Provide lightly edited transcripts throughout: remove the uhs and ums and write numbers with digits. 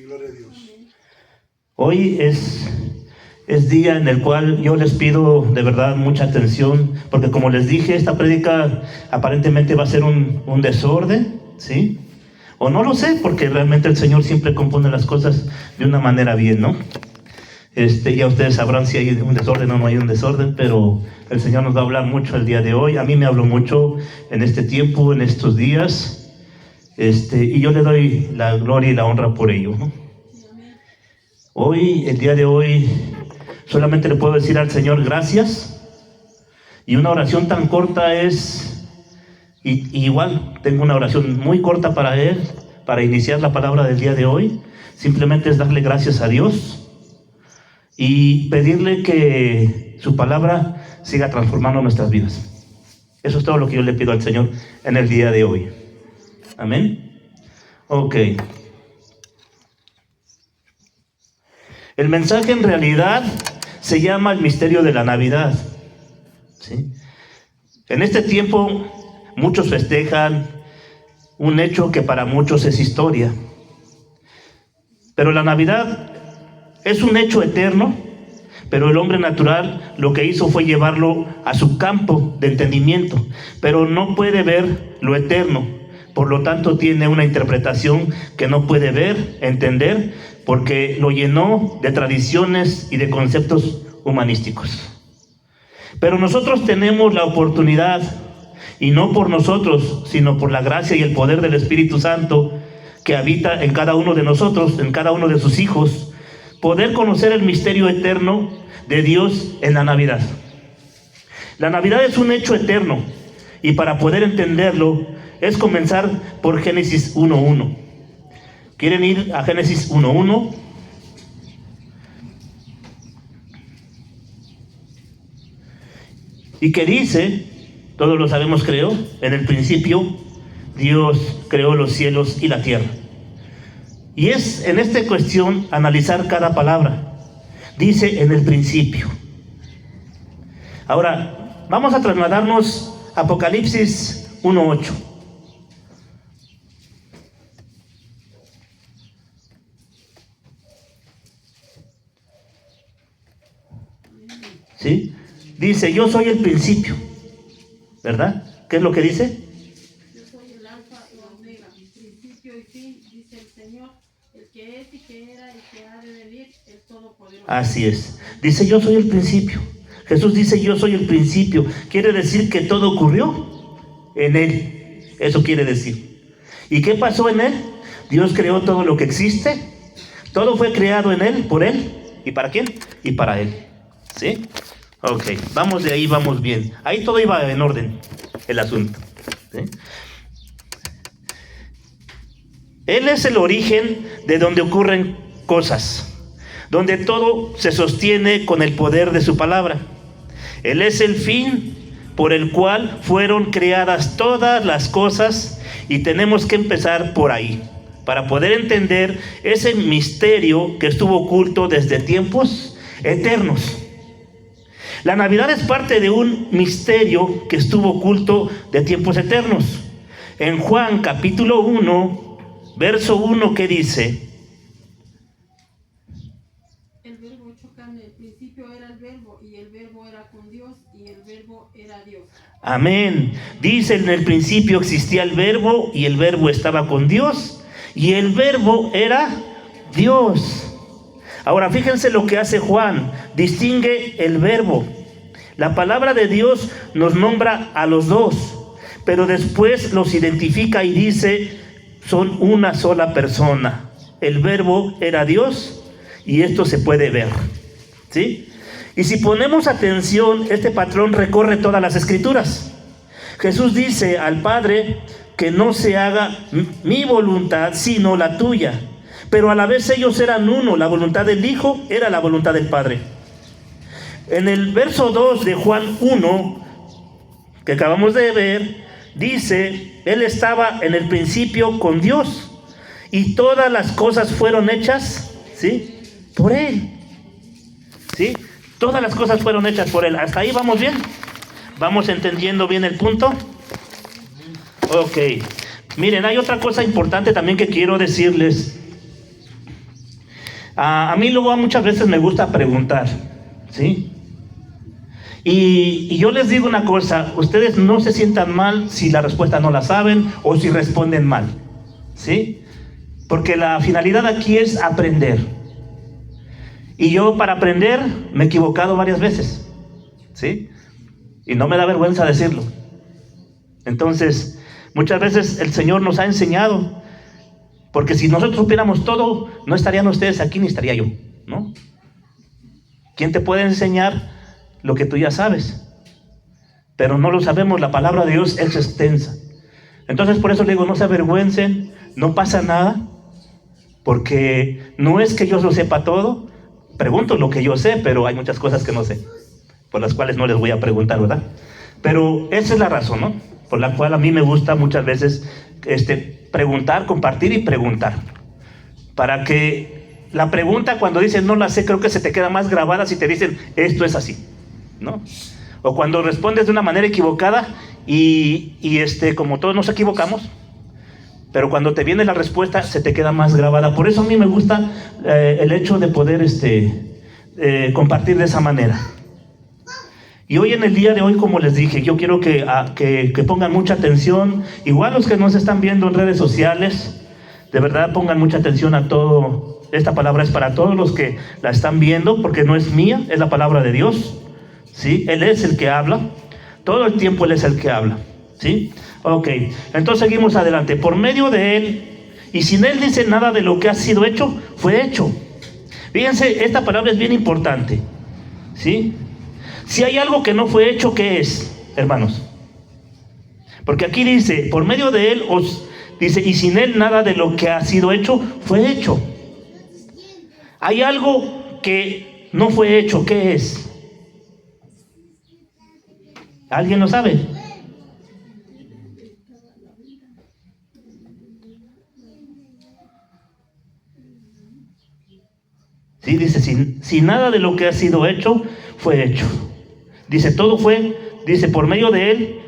gloria a Dios. Hoy es día en el cual yo les pido de verdad mucha atención, porque como les dije, esta prédica aparentemente va a ser un desorden, ¿sí? O no lo sé, porque realmente el Señor siempre compone las cosas de una manera bien, ¿no? Ya ustedes sabrán si hay un desorden o no hay un desorden, pero el Señor nos va a hablar mucho el día de hoy. A mí me habló mucho en este tiempo, en estos días, y yo le doy la gloria y la honra por ello, ¿no? Hoy, el día de hoy, solamente le puedo decir al Señor gracias, y una oración tan corta es, y igual tengo una oración muy corta para Él, para iniciar la palabra del día de hoy. Simplemente es darle gracias a Dios y pedirle que su palabra siga transformando nuestras vidas. Eso es todo lo que yo le pido al Señor en el día de hoy. Amén. Ok. El mensaje en realidad se llama el misterio de la Navidad, ¿sí? En este tiempo muchos festejan un hecho que para muchos es historia. Pero la Navidad es un hecho eterno, pero el hombre natural lo que hizo fue llevarlo a su campo de entendimiento, pero no puede ver lo eterno, por lo tanto tiene una interpretación que no puede ver, entender, porque lo llenó de tradiciones y de conceptos humanísticos. Pero nosotros tenemos la oportunidad, y no por nosotros, sino por la gracia y el poder del Espíritu Santo que habita en cada uno de nosotros, en cada uno de sus hijos, poder conocer el misterio eterno de Dios en la Navidad. La Navidad es un hecho eterno, y para poder entenderlo es comenzar por Génesis 1:1. ¿Quieren ir a Génesis 1:1? Y que dice, todos lo sabemos creo, en el principio Dios creó los cielos y la tierra. Y es en esta cuestión analizar cada palabra. Dice en el principio. Ahora, vamos a trasladarnos a Apocalipsis 1:8. ¿Sí? Dice, yo soy el principio, ¿verdad? ¿Qué es lo que dice? Yo soy el alfa y la omega, principio y fin, dice el Señor, el que es y que era y que ha de venir, el Todopoderoso. Así es. Dice, yo soy el principio. Jesús dice, yo soy el principio. Quiere decir que todo ocurrió en Él. Eso quiere decir. ¿Y qué pasó en Él? Dios creó todo lo que existe. Todo fue creado en Él, por Él. ¿Y para quién? Y para Él. ¿Sí? Ok, vamos de ahí, vamos bien. Ahí todo iba en orden, el asunto. ¿Sí? Él es el origen de donde ocurren cosas, donde todo se sostiene con el poder de su palabra. Él es el fin por el cual fueron creadas todas las cosas, y tenemos que empezar por ahí, para poder entender ese misterio que estuvo oculto desde tiempos eternos. La Navidad es parte de un misterio que estuvo oculto de tiempos eternos. En Juan capítulo 1, verso 1, ¿qué dice? El verbo hecho carne, el principio era el verbo, y el verbo era con Dios, y el verbo era Dios. Amén. Dice, en el principio existía el verbo, y el verbo estaba con Dios, y el verbo era Dios. Ahora fíjense lo que hace Juan, distingue el verbo. La palabra de Dios nos nombra a los dos, pero después los identifica y dice, son una sola persona. El verbo era Dios, y esto se puede ver, ¿sí? Y si ponemos atención, este patrón recorre todas las escrituras. Jesús dice al Padre que no se haga mi voluntad, sino la tuya. Pero a la vez ellos eran uno, la voluntad del Hijo era la voluntad del Padre. En el verso 2 de Juan 1, que acabamos de ver, dice, Él estaba en el principio con Dios, y todas las cosas fueron hechas, ¿sí?, por Él. ¿Sí? Todas las cosas fueron hechas por Él. ¿Hasta ahí vamos bien? ¿Vamos entendiendo bien el punto? Ok. Miren, hay otra cosa importante también que quiero decirles. A mí luego muchas veces me gusta preguntar, ¿sí? Y yo les digo una cosa, ustedes no se sientan mal si la respuesta no la saben o si responden mal, ¿sí? Porque la finalidad aquí es aprender. Y yo para aprender me he equivocado varias veces, ¿sí? Y no me da vergüenza decirlo. Entonces, muchas veces el Señor nos ha enseñado, porque si nosotros supiéramos todo, no estarían ustedes aquí ni estaría yo, ¿no? ¿Quién te puede enseñar lo que tú ya sabes? Pero no lo sabemos, la palabra de Dios es extensa. Entonces por eso le digo, no se avergüencen, no pasa nada, porque no es que yo lo sepa todo, pregunto lo que yo sé, pero hay muchas cosas que no sé, por las cuales no les voy a preguntar, ¿verdad? Pero esa es la razón, ¿no? Por la cual a mí me gusta muchas veces preguntar, compartir y preguntar. Para que la pregunta, cuando dicen no la sé, creo que se te queda más grabada si te dicen esto es así, ¿no? O cuando respondes de una manera equivocada y como todos nos equivocamos, pero cuando te viene la respuesta se te queda más grabada. Por eso a mí me gusta el hecho de poder compartir de esa manera. Y hoy en el día de hoy, como les dije, yo quiero que pongan mucha atención, igual los que nos están viendo en redes sociales, de verdad pongan mucha atención a todo. Esta palabra es para todos los que la están viendo, porque no es mía, es la palabra de Dios, ¿sí? Él es el que habla, todo el tiempo Él es el que habla, ¿sí? Ok, entonces seguimos adelante. Por medio de Él, y sin Él dice nada de lo que ha sido hecho, fue hecho. Fíjense, esta palabra es bien importante, ¿sí? Si hay algo que no fue hecho, ¿qué es, hermanos? Porque aquí dice, por medio de Él dice, y sin Él nada de lo que ha sido hecho, fue hecho. Hay algo que no fue hecho, ¿qué es? ¿Alguien lo sabe? Sí, dice, sin nada de lo que ha sido hecho, fue hecho. Dice, todo fue, dice, por medio de Él,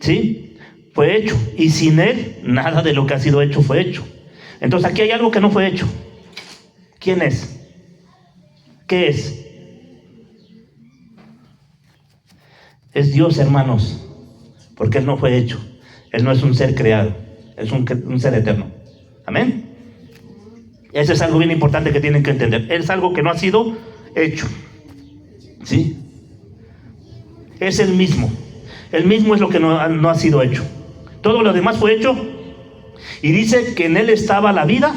¿sí? Fue hecho. Y sin Él, nada de lo que ha sido hecho fue hecho. Entonces aquí hay algo que no fue hecho. ¿Quién es? ¿Qué es? Es Dios, hermanos. Porque Él no fue hecho. Él no es un ser creado. Es un ser eterno. Amén. Eso es algo bien importante que tienen que entender. Es algo que no ha sido hecho. ¿Sí? Es el mismo. El mismo es lo que no ha sido hecho. Todo lo demás fue hecho. Y dice que en Él estaba la vida.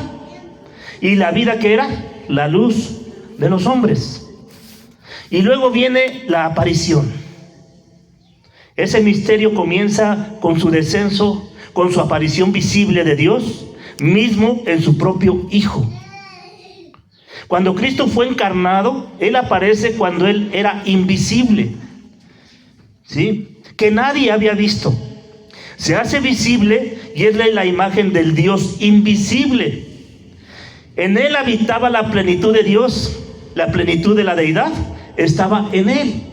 Y la vida, ¿qué era? La luz de los hombres. Y luego viene la aparición. Ese misterio comienza con su descenso, con su aparición visible de Dios mismo en su propio Hijo. Cuando Cristo fue encarnado, Él aparece cuando Él era invisible, ¿sí? Que nadie había visto. Se hace visible y es la imagen del Dios invisible. En Él habitaba la plenitud de Dios, la plenitud de la deidad estaba en Él,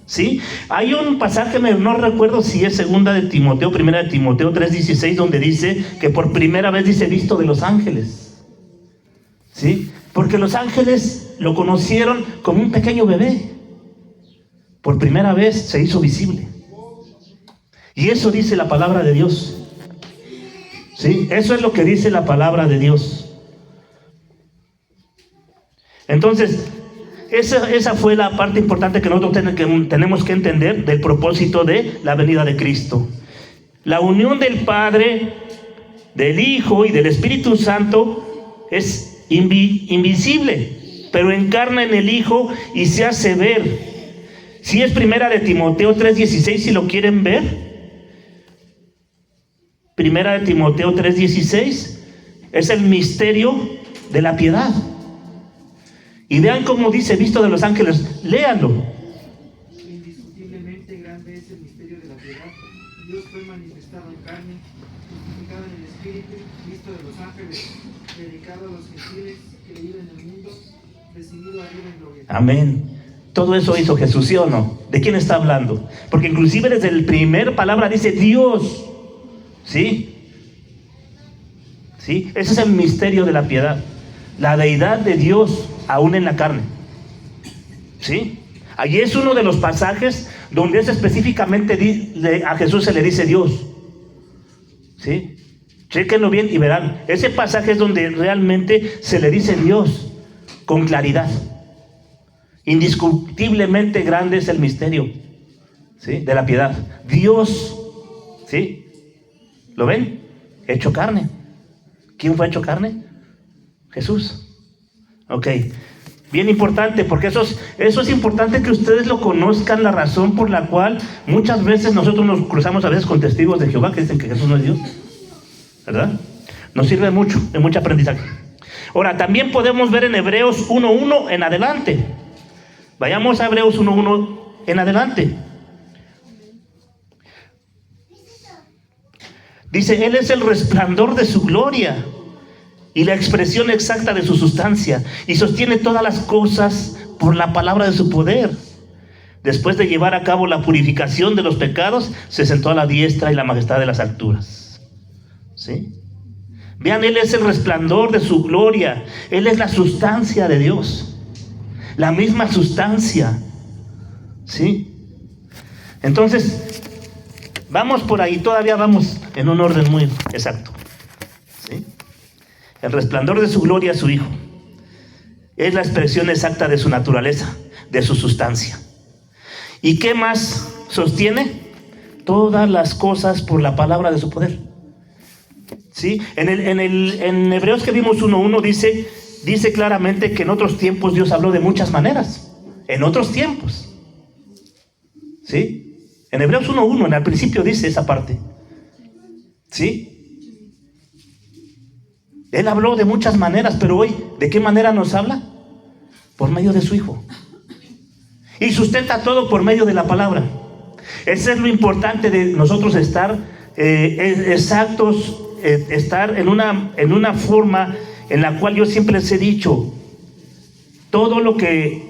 ¿sí? Hay un pasaje, no recuerdo si es segunda de Timoteo, primera de Timoteo 3:16, donde dice que por primera vez dice visto de los ángeles, ¿sí? Porque los ángeles lo conocieron como un pequeño bebé. Por primera vez se hizo visible. Y eso dice la palabra de Dios, ¿sí? Eso es lo que dice la palabra de Dios. Entonces, esa fue la parte importante que nosotros tenemos que entender del propósito de la venida de Cristo. La unión del Padre, del Hijo y del Espíritu Santo es invisible, pero encarna en el Hijo y se hace ver. Si es primera de Timoteo 3:16, si lo quieren ver. Primera de Timoteo 3:16 es el misterio de la piedad. Y vean cómo dice visto de los ángeles, léanlo. Indiscutiblemente grande es el misterio de la piedad. Dios fue manifestado en carne, justificado en el Espíritu, visto de los ángeles, predicado a los gentiles, creído en el mundo, recibido arriba en gloria. Amén. Todo eso hizo Jesús, ¿sí o no? ¿De quién está hablando? Porque inclusive desde la primera palabra dice Dios, ¿sí? ¿Sí? Ese es el misterio de la piedad. la deidad de Dios aún en la carne. ¿Sí? Allí es uno de los pasajes donde es específicamente a Jesús se le dice Dios. ¿Sí? Chéquenlo bien y verán. Ese pasaje es donde realmente se le dice Dios con claridad. Indiscutiblemente grande es el misterio, ¿sí?, de la piedad. Dios, ¿sí? ¿Lo ven? Hecho carne. ¿Quién fue hecho carne? Jesús. Ok. Bien importante, porque eso es importante que ustedes lo conozcan, la razón por la cual muchas veces nosotros nos cruzamos a veces con testigos de Jehová que dicen que Jesús no es Dios, ¿verdad? Nos sirve mucho, de mucho aprendizaje. Ahora, también podemos ver en Hebreos 1:1 en adelante. Vayamos a Hebreos 1:1 en adelante. Dice, Él es el resplandor de su gloria y la expresión exacta de su sustancia, y sostiene todas las cosas por la palabra de su poder. Después de llevar a cabo la purificación de los pecados, se sentó a la diestra y la majestad de las alturas. ¿Sí? Vean, Él es el resplandor de su gloria. Él es la sustancia de Dios. La misma sustancia. ¿Sí? Entonces, vamos por ahí, todavía vamos en un orden muy exacto. ¿Sí? El resplandor de su gloria es su Hijo. Es la expresión exacta de su naturaleza, de su sustancia. ¿Y qué más sostiene? Todas las cosas por la palabra de su poder. ¿Sí? En Hebreos que vimos 1:1 dice claramente que en otros tiempos Dios habló de muchas maneras. En otros tiempos. ¿Sí? En Hebreos 1:1, en el principio dice esa parte. ¿Sí? Él habló de muchas maneras, pero hoy, ¿de qué manera nos habla? Por medio de su Hijo. Y sustenta todo por medio de la palabra. Eso es lo importante de nosotros estar exactos, estar en una forma en la cual yo siempre les he dicho, todo lo que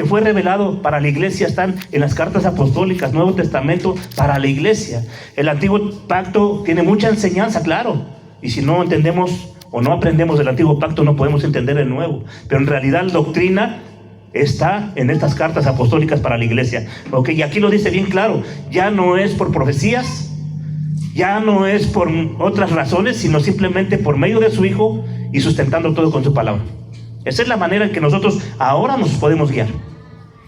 fue revelado para la iglesia están en las cartas apostólicas, Nuevo Testamento para la iglesia. El Antiguo Pacto tiene mucha enseñanza, claro. Y si no entendemos o no aprendemos del Antiguo Pacto, no podemos entender el Nuevo. Pero en realidad la doctrina está en estas cartas apostólicas para la iglesia. Ok, y aquí lo dice bien claro. Ya no es por profecías, ya no es por otras razones, sino simplemente por medio de su Hijo y sustentando todo con su palabra. Esa es la manera en que nosotros ahora nos podemos guiar.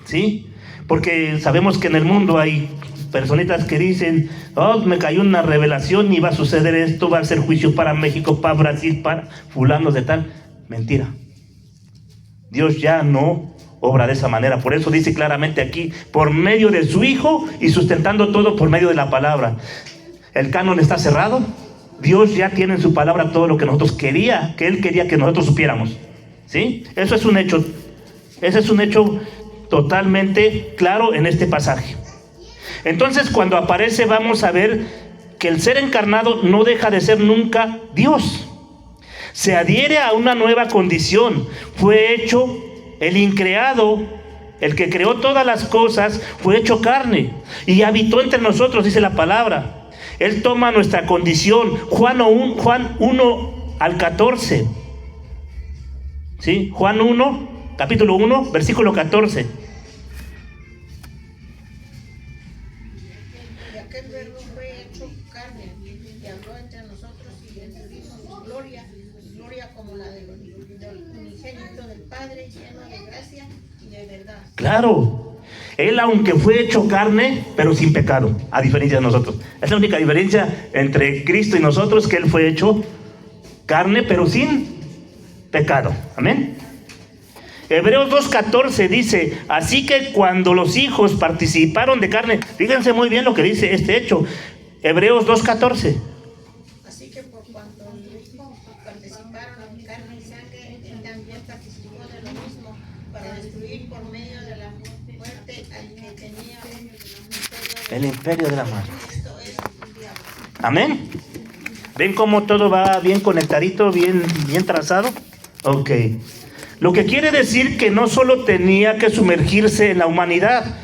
¿Sí? Porque sabemos que en el mundo hay personitas que dicen, oh, me cayó una revelación y va a suceder esto, va a ser juicio para México, para Brasil, para fulanos de tal. Mentira. Dios ya no obra de esa manera. Por eso dice claramente aquí, por medio de su Hijo y sustentando todo por medio de la palabra. El canon está cerrado. Dios ya tiene en su palabra todo lo que nosotros que Él quería que nosotros supiéramos. ¿Sí? Eso es un hecho. Ese es un hecho totalmente claro en este pasaje. Entonces, cuando aparece, vamos a ver que el ser encarnado no deja de ser nunca Dios. Se adhiere a una nueva condición. Fue hecho el increado, el que creó todas las cosas, fue hecho carne y habitó entre nosotros, dice la palabra. Él toma nuestra condición. Juan 1:14. ¿Sí? Juan 1, capítulo 1, versículo 14. Y aquel verbo fue hecho carne y habló entre nosotros y le vimos gloria, gloria como la del unigénito del Padre, lleno de gracia y de verdad. Claro, Él aunque fue hecho carne, pero sin pecado, a diferencia de nosotros. Es la única diferencia entre Cristo y nosotros, que Él fue hecho carne, pero sin pecado. Amén. Hebreos 2:14 dice, así que cuando los hijos participaron de carne, fíjense muy bien lo que dice este hecho. Hebreos 2:14. Así que por cuanto los hijos participaron en carne y sangre, él también participó de lo mismo, para destruir por medio de la muerte al que tenía El imperio de la muerte. Esto es el diablo. Amén. ¿Ven cómo todo va bien conectadito, bien trazado? Ok. Lo que quiere decir que no solo tenía que sumergirse en la humanidad,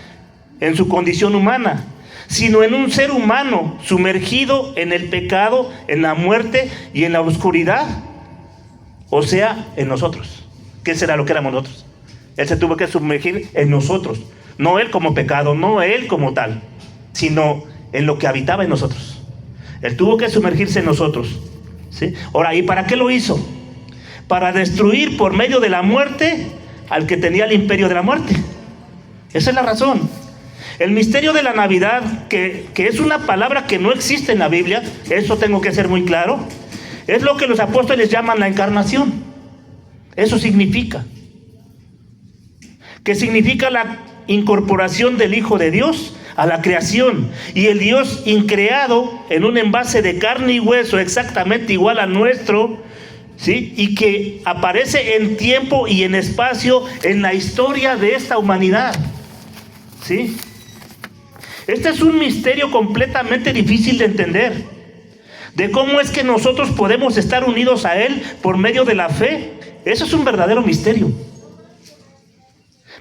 en su condición humana, sino en un ser humano sumergido en el pecado, en la muerte y en la oscuridad. O sea, en nosotros. ¿Qué será lo que éramos nosotros? Él se tuvo que sumergir en nosotros. No Él como pecado, no Él como tal, sino en lo que habitaba en nosotros. Él tuvo que sumergirse en nosotros, ¿sí? Ahora, ¿y para qué lo hizo? Para destruir por medio de la muerte al que tenía el imperio de la muerte. Esa es la razón. El misterio de la Navidad, que es una palabra que no existe en la Biblia, eso tengo que ser muy claro, es lo que los apóstoles llaman la encarnación. Eso significa. Que significa la incorporación del Hijo de Dios a la creación, y el Dios increado en un envase de carne y hueso exactamente igual a nuestro, ¿sí? Y que aparece en tiempo y en espacio en la historia de esta humanidad, ¿sí? Este es un misterio completamente difícil de entender, de cómo es que nosotros podemos estar unidos a Él por medio de la fe. Eso es un verdadero misterio.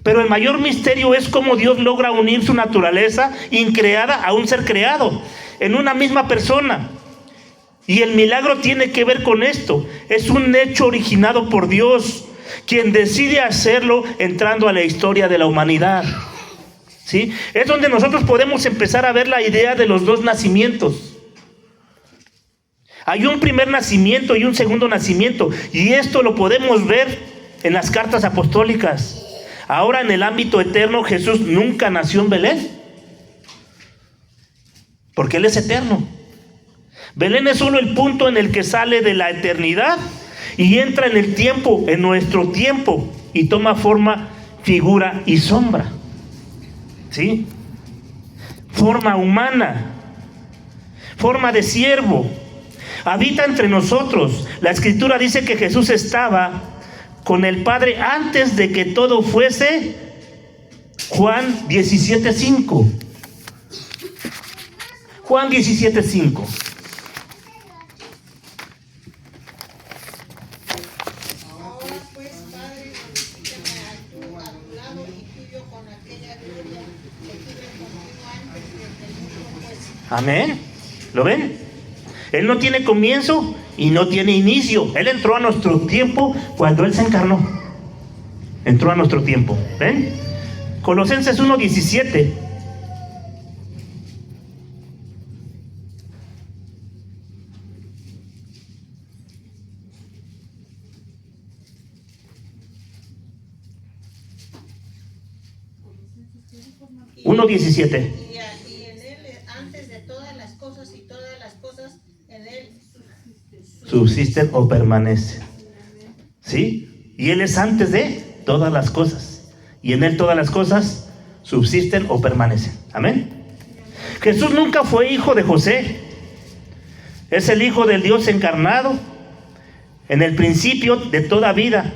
Pero el mayor misterio es cómo Dios logra unir su naturaleza increada a un ser creado en una misma persona. Y el milagro tiene que ver con esto. Es un hecho originado por Dios, quien decide hacerlo entrando a la historia de la humanidad, ¿sí? Es donde nosotros podemos empezar a ver la idea de los dos nacimientos. Hay un primer nacimiento y un segundo nacimiento, y esto lo podemos ver en las cartas apostólicas. Ahora, en el ámbito eterno, Jesús nunca nació en Belén, porque Él es eterno. Belén es solo el punto en el que sale de la eternidad y entra en el tiempo, en nuestro tiempo, y toma forma, figura y sombra, ¿sí? Forma humana, forma de siervo, habita entre nosotros. La Escritura dice que Jesús estaba con el Padre antes de que todo fuese. Juan 17:5. Juan 17:5. Ahora pues, Padre, glorifícame a tu lado y tuyo con aquella gloria que tuve contigo antes de que el mundo fuese. Amén. ¿Lo ven? Él no tiene comienzo y no tiene inicio. Él entró a nuestro tiempo cuando Él se encarnó. Entró a nuestro tiempo. ¿Ven? Colosenses 1:17. Y 1:17. y en él, antes de todas las cosas, y todas las cosas en él Subsisten o permanecen. ¿Sí? Y Él es antes de todas las cosas. Y en Él todas las cosas subsisten o permanecen. Amén. Jesús nunca fue hijo de José. Es el Hijo del Dios encarnado en el principio de toda vida.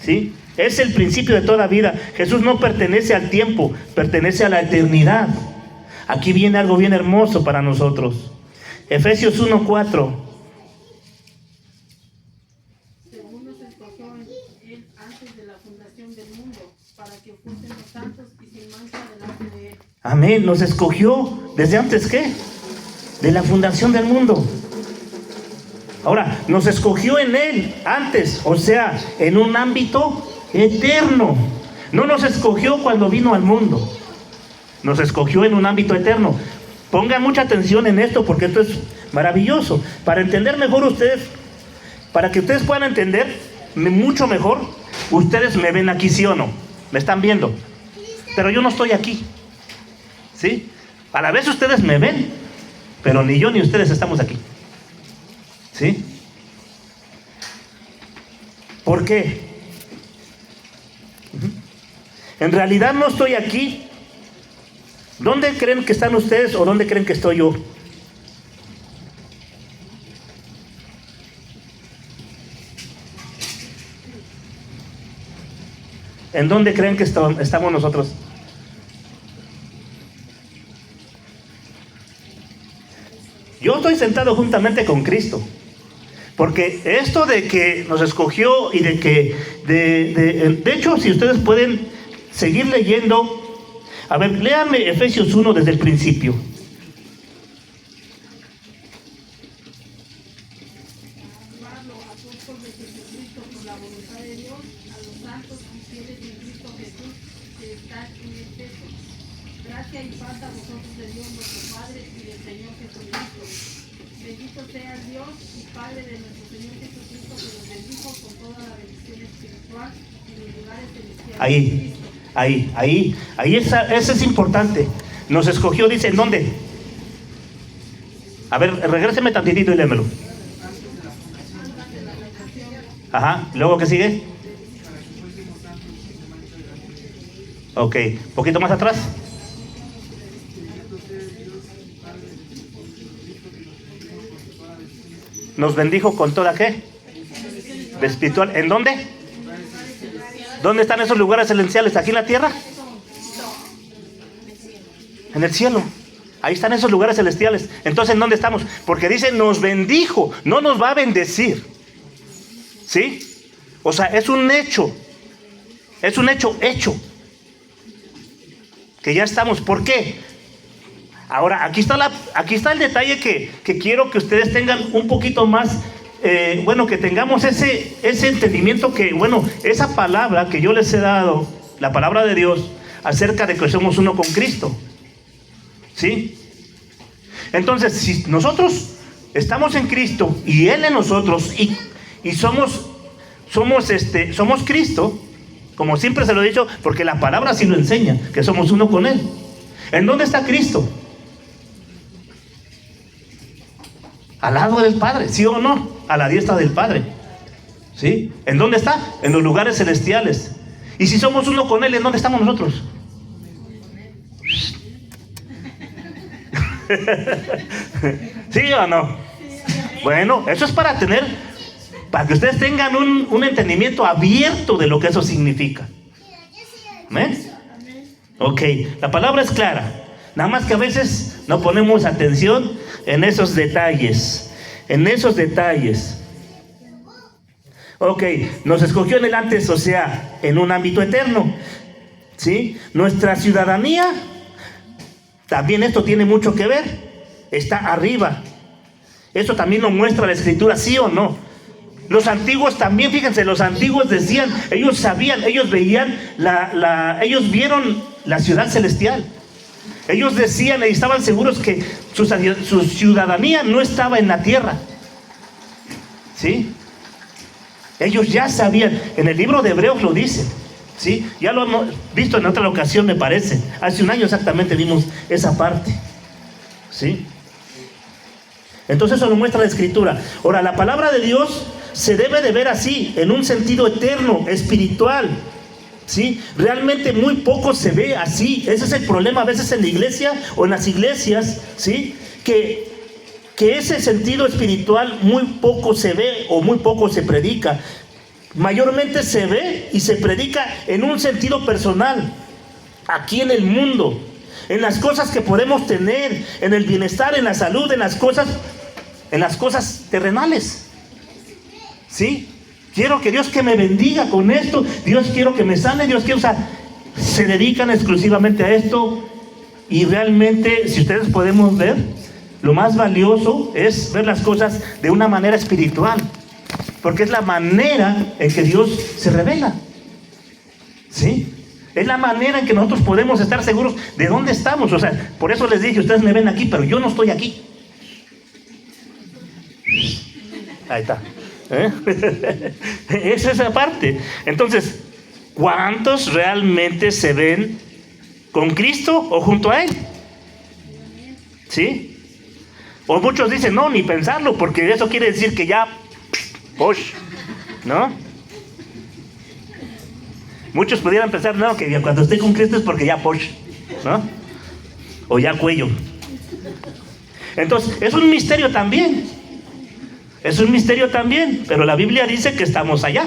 ¿Sí? Es el principio de toda vida. Jesús no pertenece al tiempo, pertenece a la eternidad. Aquí viene algo bien hermoso para nosotros. Efesios 1:4. Según nos escogió en Él antes de la fundación del mundo, para que fuésemos santos y sin mancha delante de Él. Amén. Nos escogió desde antes, ¿qué? De la fundación del mundo. Ahora, nos escogió en Él antes, o sea, en un ámbito eterno. No nos escogió cuando vino al mundo. Nos escogió en un ámbito eterno. Pongan mucha atención en esto, porque esto es maravilloso. Para entender mejor ustedes, para que ustedes puedan entender mucho mejor, ustedes me ven aquí, ¿sí o no? Me están viendo. Pero yo no estoy aquí. ¿Sí? A la vez ustedes me ven, pero ni yo ni ustedes estamos aquí. ¿Sí? ¿Por qué? En realidad no estoy aquí. ¿Dónde creen que están ustedes o dónde creen que estoy yo? ¿En dónde creen que estamos nosotros? Yo estoy sentado juntamente con Cristo. Porque esto de que nos escogió y de que, de hecho, si ustedes pueden seguir leyendo, a ver, léanme Efesios 1 desde el principio. Pablo, apóstol de Jesucristo están en Efeso. Gracia y paz a vosotros de Dios nuestro Padre y del Señor Jesucristo. Bendito sea el Dios y Padre de nuestro Señor Jesucristo, que nos bendijo con toda la bendición espiritual en los lugares celestiales. Ahí, eso es importante. Nos escogió, dice, ¿en dónde? A ver, regréseme tantitito y léemelo. Ajá, ¿luego qué sigue? Ok, poquito más atrás. Nos bendijo con toda ¿qué? De espiritual. ¿En dónde? ¿Dónde están esos lugares celestiales? ¿Aquí en la tierra? En el cielo. Ahí están esos lugares celestiales. Entonces, ¿en dónde estamos? Porque dice, nos bendijo, no nos va a bendecir. ¿Sí? O sea, es un hecho. Es un hecho que ya estamos. ¿Por qué? Ahora, aquí está el detalle que quiero que ustedes tengan un poquito más, que tengamos ese entendimiento que, esa palabra que yo les he dado, la palabra de Dios, acerca de que somos uno con Cristo. ¿Sí? Entonces, si nosotros estamos en Cristo y Él en nosotros y somos Cristo, como siempre se lo he dicho, porque la palabra sí lo enseña, que somos uno con Él. ¿En dónde está Cristo? Al lado del Padre, ¿sí o no? A la diestra del Padre. ¿Sí? ¿En dónde está? En los lugares celestiales. Y si somos uno con Él, ¿en dónde estamos nosotros? ¿Sí o no? Bueno, eso es para que ustedes tengan un entendimiento abierto de lo que eso significa. ¿Amén? Ok, la palabra es clara. Nada más que a veces no ponemos atención en esos detalles. Ok, nos escogió en el antes, o sea, en un ámbito eterno. ¿Sí? Nuestra ciudadanía, también esto tiene mucho que ver, está arriba. Eso también lo muestra la Escritura, ¿sí o no? Los antiguos también, fíjense, los antiguos decían, ellos sabían, ellos veían, ellos vieron la ciudad celestial. Ellos decían y estaban seguros que su ciudadanía no estaba en la tierra. ¿Sí? Ellos ya sabían, en el libro de Hebreos lo dice. ¿Sí? Ya lo hemos visto en otra ocasión, me parece. Hace un año exactamente vimos esa parte. ¿Sí? Entonces eso lo muestra la Escritura. Ahora, la palabra de Dios se debe de ver así, en un sentido eterno, espiritual. ¿Sí? Realmente muy poco se ve así. Ese es el problema a veces en la iglesia o en las iglesias, ¿sí? Que ese sentido espiritual muy poco se ve o muy poco se predica. Mayormente se ve y se predica en un sentido personal, aquí en el mundo, en las cosas que podemos tener, en el bienestar, en la salud, en las cosas terrenales. ¿Sí? Quiero que Dios que me bendiga con esto, Dios quiero que me sane, Dios quiero, se dedican exclusivamente a esto. Y realmente, si ustedes podemos ver, lo más valioso es ver las cosas de una manera espiritual, porque es la manera en que Dios se revela. ¿Sí? Es la manera en que nosotros podemos estar seguros de dónde estamos. O sea, por eso les dije, ustedes me ven aquí, pero yo no estoy aquí. Ahí está. Es esa parte. Entonces, ¿cuántos realmente se ven con Cristo o junto a Él? ¿Sí? O muchos dicen, no, ni pensarlo, porque eso quiere decir que ya, ¿no? Muchos pudieran pensar, no, que cuando esté con Cristo es porque ya ¿no? O ya cuello. Entonces, es un misterio también. Es un misterio también, pero la Biblia dice que estamos allá.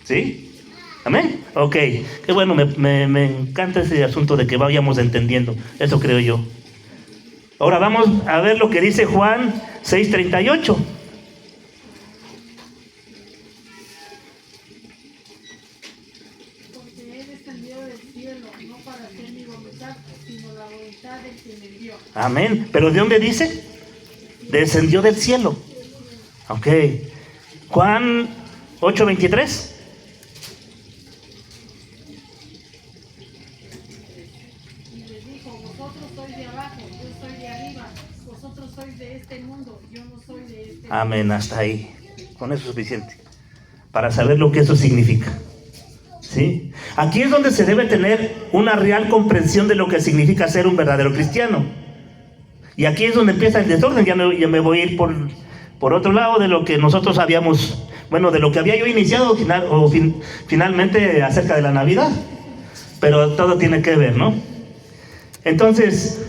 ¿Sí? ¿Amén? Ok. Qué bueno, me encanta ese asunto de que vayamos entendiendo. Eso creo yo. Ahora vamos a ver lo que dice Juan 6:38. Porque Él descendió del cielo, no para hacer mi voluntad, sino la voluntad del que me envió. Amén. ¿Pero de dónde dice? Descendió del cielo. Ok. Juan 8:23. este mundo. Yo no soy de este mundo. Amén, hasta ahí. Con eso es suficiente. Para saber lo que eso significa. ¿Sí? Aquí es donde se debe tener una real comprensión de lo que significa ser un verdadero cristiano. Y aquí es donde empieza el desorden. Ya me voy a ir por otro lado de lo que nosotros habíamos, bueno, de lo que había yo iniciado finalmente acerca de la Navidad. Pero todo tiene que ver, ¿no? Entonces,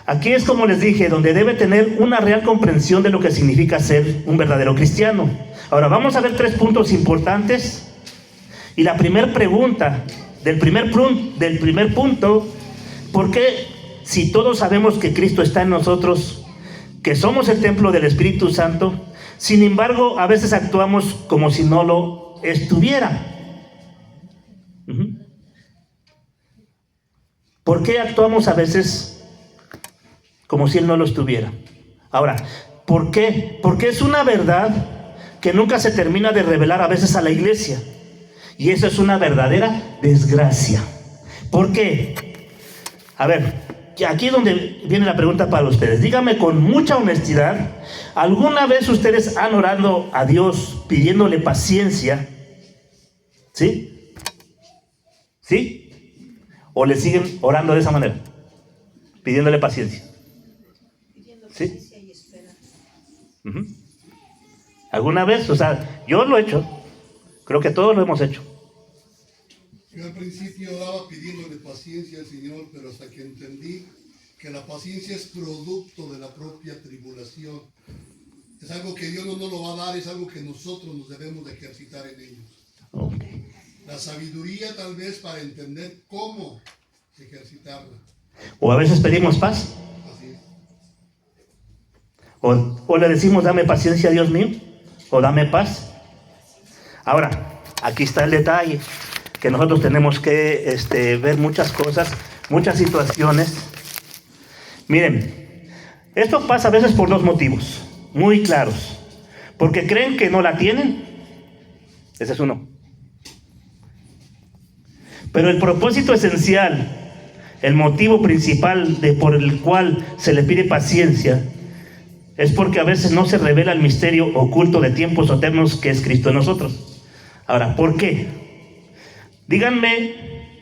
aquí es como les dije, donde debe tener una real comprensión de lo que significa ser un verdadero cristiano. Ahora vamos a ver 3 puntos importantes. Y la primera pregunta del primer punto, ¿por qué si todos sabemos que Cristo está en nosotros, que somos el templo del Espíritu Santo, sin embargo a veces actuamos como si no lo estuviera? ¿Por qué actuamos a veces como si Él no lo estuviera? Ahora, ¿por qué? Porque es una verdad que nunca se termina de revelar a veces a la iglesia. Y eso es una verdadera desgracia. ¿Por qué? A ver, aquí es donde viene la pregunta para ustedes. Díganme con mucha honestidad, ¿alguna vez ustedes han orado a Dios pidiéndole paciencia? ¿Sí? ¿Sí? ¿O le siguen orando de esa manera? Pidiéndole paciencia. ¿Sí? ¿Alguna vez? O sea, yo lo he hecho. Creo que todos lo hemos hecho. Yo al principio oraba pidiéndole paciencia al Señor, pero hasta que entendí que la paciencia es producto de la propia tribulación. Es algo que Dios no nos lo va a dar, es algo que nosotros nos debemos de ejercitar en ellos. Okay. La sabiduría tal vez para entender cómo ejercitarla. O a veces pedimos paz. Así es. O le decimos, dame paciencia, Dios mío. O dame paz. Ahora, aquí está el detalle, que nosotros tenemos que ver muchas cosas, muchas situaciones. Miren, esto pasa a veces por 2 motivos, muy claros. Porque creen que no la tienen, ese es uno. Pero el propósito esencial, el motivo principal por el cual se le pide paciencia, es porque a veces no se revela el misterio oculto de tiempos eternos que es Cristo en nosotros. Ahora, ¿por qué? Díganme,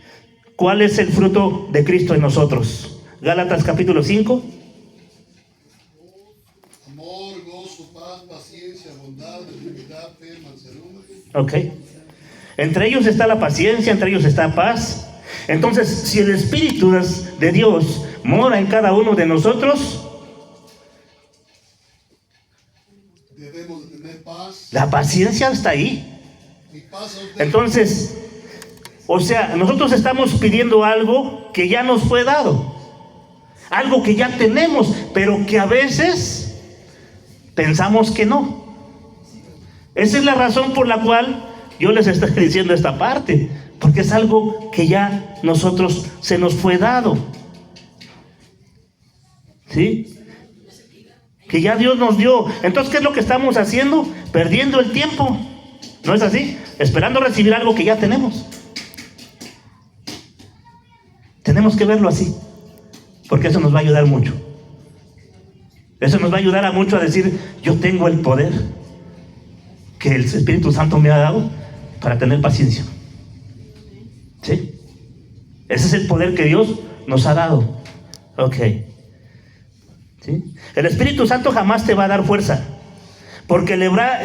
¿cuál es el fruto de Cristo en nosotros? Gálatas capítulo 5. Amor, gozo, paz, paciencia, bondad, benignidad, fe, mansedumbre. Ok. Entre ellos está la paciencia, entre ellos está paz. Entonces, si el Espíritu de Dios mora en cada uno de nosotros, Debemos de tener paz. la paciencia está ahí. Y paz a usted. Entonces, o sea, nosotros estamos pidiendo algo que ya nos fue dado, algo que ya tenemos, pero que a veces pensamos que no. Esa es la razón por la cual yo les estoy diciendo esta parte, porque es algo que ya nosotros se nos fue dado. ¿Sí? Que ya Dios nos dio. Entonces, ¿qué es lo que estamos haciendo? Perdiendo el tiempo. ¿No es así? Esperando recibir algo que ya tenemos. Tenemos que verlo así, porque eso nos va a ayudar mucho. Eso nos va a ayudar a mucho a decir, yo tengo el poder que el Espíritu Santo me ha dado para tener paciencia. ¿Sí? Ese es el poder que Dios nos ha dado. Ok. ¿Sí? El Espíritu Santo jamás te va a dar fuerza. Porque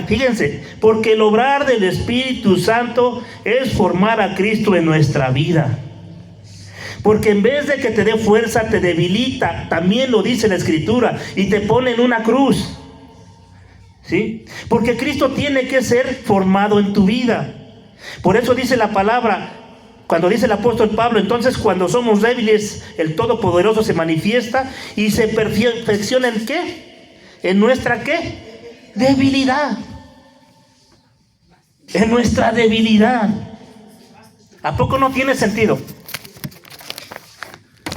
fíjense, porque el obrar del Espíritu Santo es formar a Cristo en nuestra vida. Porque en vez de que te dé fuerza, te debilita. También lo dice la Escritura. Y te pone en una cruz. ¿Sí? Porque Cristo tiene que ser formado en tu vida. Por eso dice la palabra, cuando dice el apóstol Pablo, entonces cuando somos débiles, el Todopoderoso se manifiesta y se perfecciona ¿en qué? En nuestra ¿qué? Debilidad. En nuestra debilidad. ¿A poco no tiene sentido?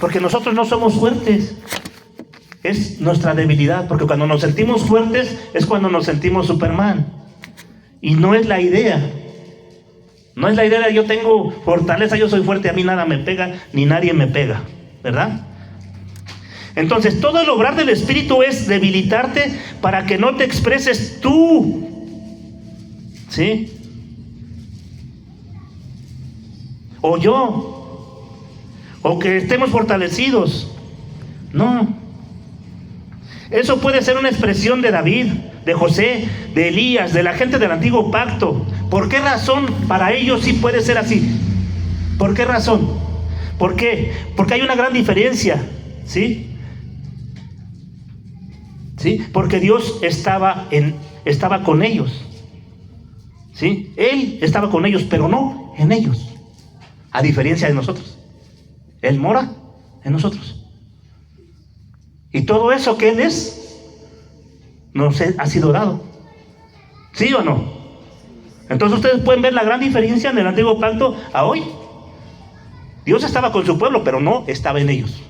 Porque nosotros no somos fuertes. Es nuestra debilidad. Porque cuando nos sentimos fuertes es cuando nos sentimos Superman. Y no es la idea. No es la idea de yo tengo fortaleza, yo soy fuerte, a mí nada me pega, ni nadie me pega. ¿Verdad? Entonces, todo el obrar del Espíritu es debilitarte para que no te expreses tú. ¿Sí? O yo. O que estemos fortalecidos. No. Eso puede ser una expresión de David, de José, de Elías, de la gente del antiguo pacto. ¿Por qué razón para ellos sí puede ser así? ¿Por qué razón? ¿Por qué? Porque hay una gran diferencia, ¿sí? ¿Sí? Porque Dios estaba con ellos, ¿sí? Él estaba con ellos, pero no en ellos, a diferencia de nosotros. Él mora en nosotros. Y todo eso que Él es, nos ha sido dado. ¿Sí o no? Entonces ustedes pueden ver la gran diferencia en el antiguo pacto a hoy. Dios estaba con su pueblo, pero no estaba en ellos.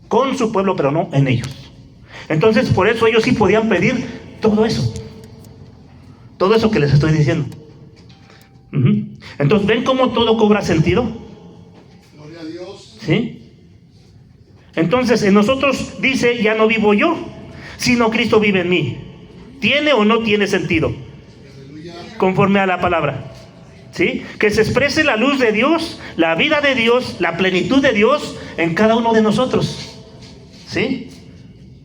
Con su pueblo, pero no en ellos. Entonces por eso ellos sí podían pedir todo eso. Todo eso que les estoy diciendo. Entonces, ¿ven cómo todo cobra sentido? Gloria a Dios. ¿Sí? Entonces, en nosotros dice, ya no vivo yo, sino Cristo vive en mí. ¿Tiene o no tiene sentido? Conforme a la palabra. ¿Sí? Que se exprese la luz de Dios, la vida de Dios, la plenitud de Dios en cada uno de nosotros. ¿Sí?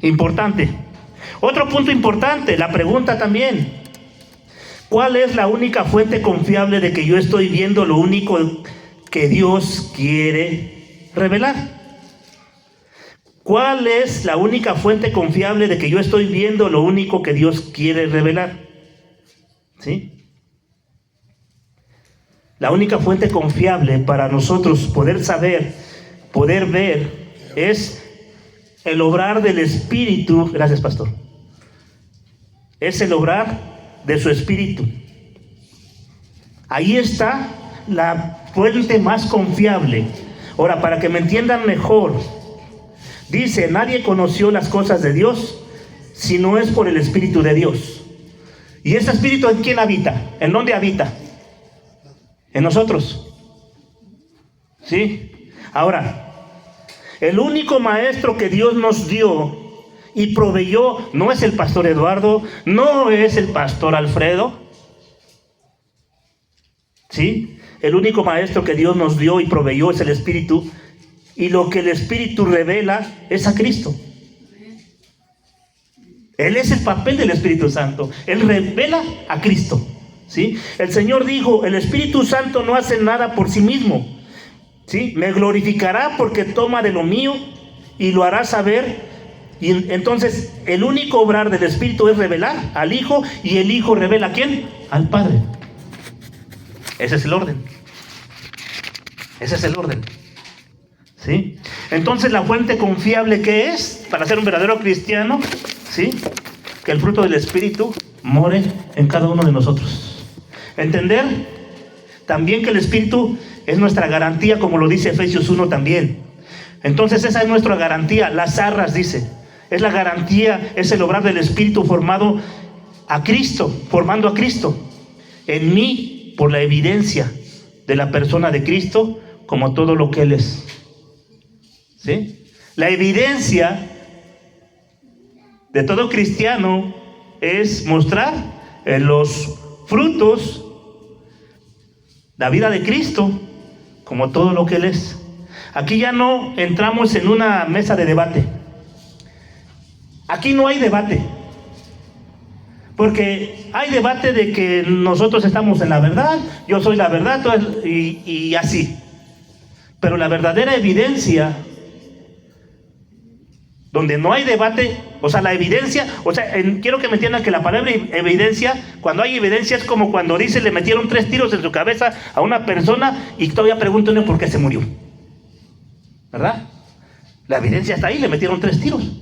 Importante. Otro punto importante, la pregunta también. ¿Cuál es la única fuente confiable de que yo estoy viendo lo único que Dios quiere revelar? ¿Cuál es la única fuente confiable de que yo estoy viendo lo único que Dios quiere revelar? ¿Sí? La única fuente confiable para nosotros poder saber, poder ver, es el obrar del Espíritu. Gracias, pastor. Es el obrar de su Espíritu. Ahí está la fuente más confiable. Ahora, para que me entiendan mejor, dice, nadie conoció las cosas de Dios si no es por el Espíritu de Dios. ¿Y ese Espíritu en quién habita? ¿En dónde habita? En nosotros. ¿Sí? Ahora, el único maestro que Dios nos dio y proveyó no es el pastor Eduardo, no es el pastor Alfredo. ¿Sí? El único maestro que Dios nos dio y proveyó es el Espíritu. Y lo que el Espíritu revela es a Cristo. Él es el papel del Espíritu Santo. Él revela a Cristo. ¿Sí? El Señor dijo, el Espíritu Santo no hace nada por sí mismo. ¿Sí? Me glorificará porque toma de lo mío y lo hará saber. Y entonces el único obrar del Espíritu es revelar al Hijo, y el Hijo revela ¿a quién? Al Padre. Ese es el orden. Ese es el orden. ¿Sí? Entonces la fuente confiable que es para ser un verdadero cristiano, ¿sí? Que el fruto del Espíritu more en cada uno de nosotros. Entender también que el Espíritu es nuestra garantía, como lo dice Efesios 1 también. Entonces esa es nuestra garantía. Las arras dice, es la garantía, es el obrar del Espíritu formando a Cristo en mí, por la evidencia de la persona de Cristo como todo lo que Él es. ¿Sí? La evidencia de todo cristiano es mostrar en los frutos la vida de Cristo como todo lo que Él es. Aquí ya no entramos en una mesa de debate. Aquí no hay debate. Porque hay debate de que nosotros estamos en la verdad, yo soy la verdad, y así. Pero la verdadera evidencia, donde no hay debate, o sea, la evidencia, quiero que me entiendan que la palabra evidencia, cuando hay evidencia es como cuando dice le metieron 3 tiros en su cabeza a una persona y todavía preguntan por qué se murió. ¿Verdad? La evidencia está ahí, le metieron 3 tiros.